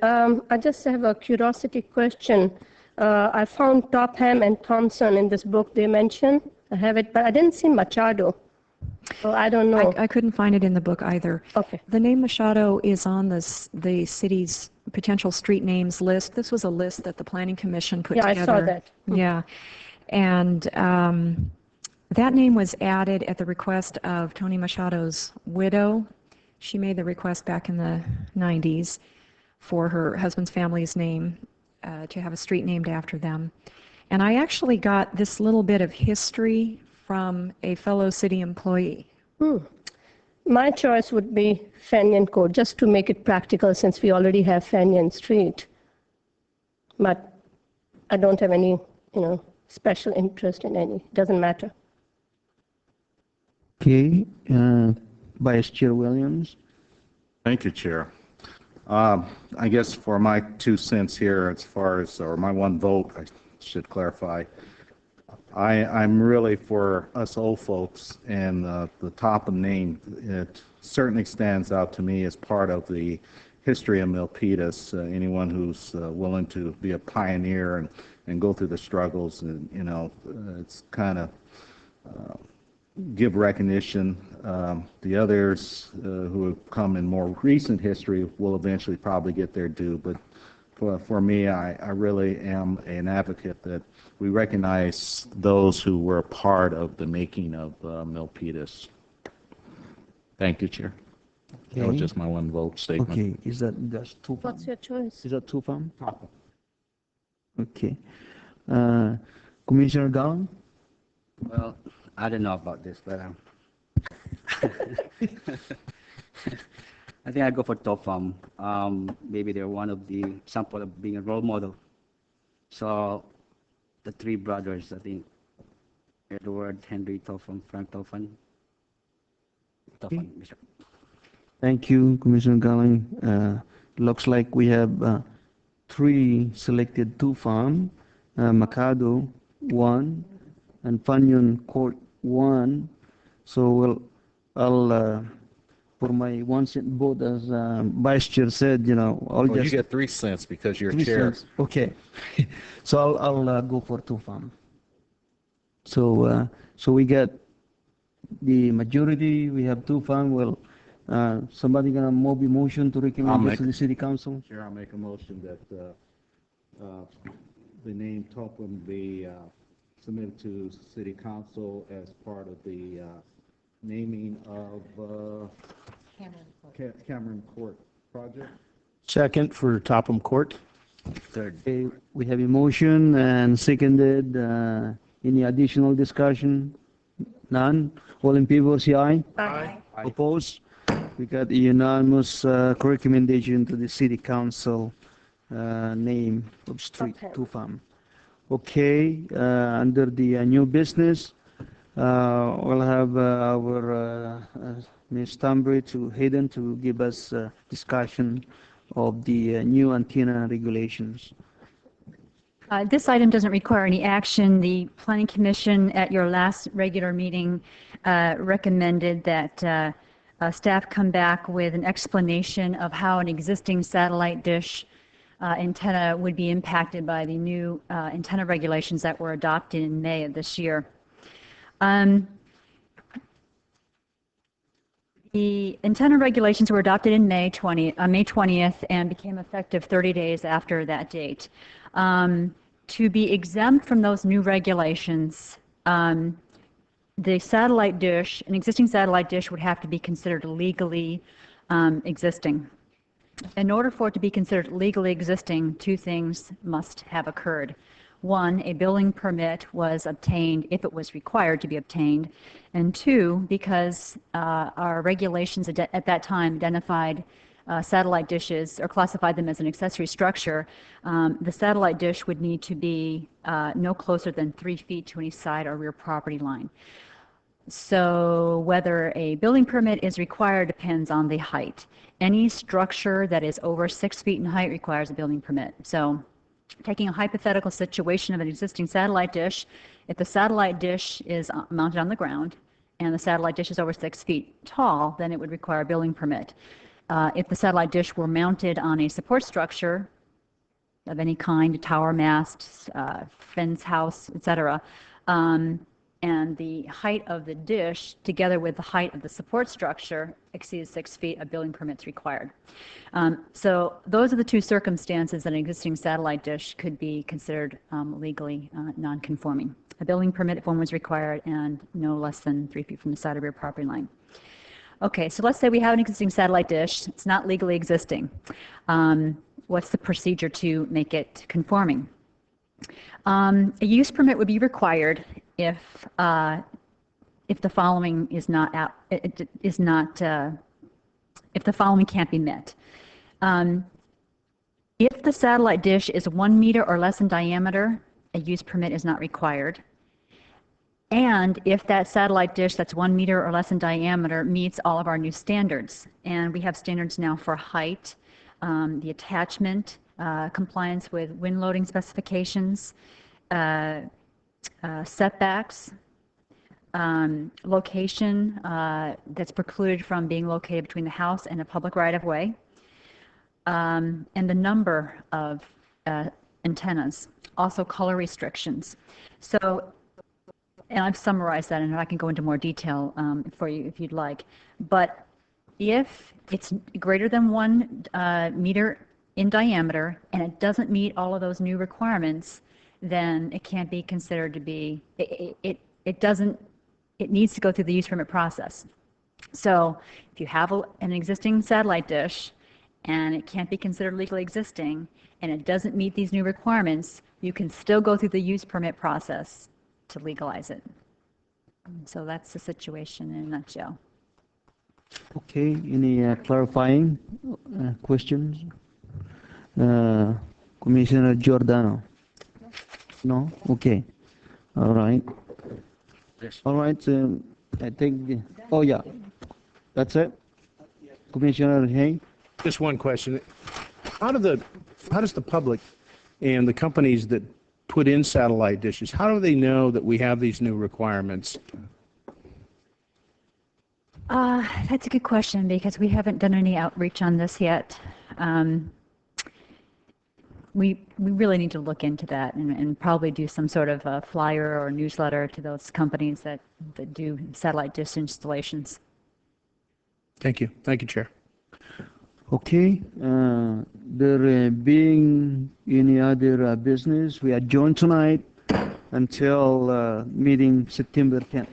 I just have a curiosity question. I found Topham and Thompson in this book they mentioned. I have it, but I didn't see Machado. So I don't know. I couldn't find it in the book either. Okay. The name Machado is on the city's potential street names list. This was a list that the Planning Commission put together. Yeah, I saw that. Yeah. And that name was added at the request of Tony Machado's widow. She made the request back in the 90s for her husband's family's name to have a street named after them. And I actually got this little bit of history from a fellow city employee. My choice would be Fenian Court, just to make it practical since we already have Fenian Street. But I don't have any, special interest in any. Doesn't matter. Okay. Vice Chair Williams? Thank you, Chair. I guess for my 2 cents here, as far as, or my 1 vote, I should clarify, I'm really for us old folks, and the Topham name, it certainly stands out to me as part of the history of Milpitas. Anyone who's willing to be a pioneer and go through the struggles, and it's kind of give recognition. The others who have come in more recent history will eventually probably get their due, but for me, I really am an advocate that we recognize those who were part of the making of Milpitas. Thank you, Chair. That was just my 1 vote statement. Okay, that's Topham? What's your choice? Is that Topham? Okay. Commissioner Gowan? Well, I don't know about this, but I think I'd go for Topham. Maybe they're one of the example of being a role model. So the 3 brothers, I think, Edward, Henry Topham, Frank Topham. Topham, Bishop. Thank you, Commissioner Gowan. Looks like we have 3 selected Topham, Machado 1, and Fenian Court 1. So I'll for my 1 cent vote, as Vice Chair said, I'll Well, just... you get 3 cents because you're 3 chair. cents. Okay. So I'll go for Topham. So we get the majority. We have Topham. Well, somebody gonna move a motion to recommend this to the City Council? Chair, I'll make a motion that the name Topham be submitted to City Council as part of the naming of Cameron Court project. Second for Topham Court. Third. Okay, we have a motion and seconded. Any additional discussion? None? All in favor, say aye. Aye. Opposed? We got a unanimous recommendation to the City Council name of street, Topham. Okay, under the new business, we'll have our Ms. Tambry Hayden to give us discussion of the new antenna regulations. This item doesn't require any action. The Planning Commission at your last regular meeting recommended that staff come back with an explanation of how an existing satellite dish antenna would be impacted by the new antenna regulations that were adopted in May of this year. The antenna regulations were adopted in May 20th and became effective 30 days after that date. To be exempt from those new regulations, the satellite dish, an existing satellite dish, would have to be considered legally existing. In order for it to be considered legally existing, 2 things must have occurred. 1, a building permit was obtained if it was required to be obtained, and 2, because our regulations at that time identified satellite dishes or classified them as an accessory structure, the satellite dish would need to be no closer than 3 feet to any side or rear property line. So whether a building permit is required depends on the height. Any structure that is over 6 feet in height requires a building permit. So taking a hypothetical situation of an existing satellite dish, if the satellite dish is mounted on the ground and the satellite dish is over 6 feet tall, then it would require a building permit. If the satellite dish were mounted on a support structure of any kind, a tower mast, fence house, etc., and the height of the dish together with the height of the support structure exceeds 6 feet, a building permit is required. So those are the two circumstances that an existing satellite dish could be considered legally non-conforming. A building permit if one was required and no less than 3 feet from the side or rear property line. Okay, so let's say we have an existing satellite dish. It's not legally existing. What's the procedure to make it conforming? A use permit would be required if the following is not if the following can't be met. If the satellite dish is 1 meter or less in diameter, a use permit is not required. And if that satellite dish that's 1 meter or less in diameter meets all of our new standards, and we have standards now for height, the attachment, compliance with wind loading specifications, setbacks, location that's precluded from being located between the house and a public right-of-way, and the number of antennas, also color restrictions. So, and I've summarized that, and I can go into more detail for you if you'd like. But if it's greater than 1 meter in diameter and it doesn't meet all of those new requirements, then it can't be considered to be, it needs to go through the use permit process. So if you have an existing satellite dish and it can't be considered legally existing and it doesn't meet these new requirements, you can still go through the use permit process to legalize it. So that's the situation in a nutshell. Okay, any clarifying questions? Commissioner Giordano? No? Okay. All right. Yes. All right, I think, oh yeah, that's it? Commissioner Hay? Just one question. How does the public and the companies that put in satellite dishes, how do they know that we have these new requirements? That's a good question because we haven't done any outreach on this yet. We really need to look into that and probably do some sort of a flyer or newsletter to those companies that do satellite dish installations. Thank you. Thank you, Chair. Okay, there being any other business, we adjourn tonight until meeting September 10th.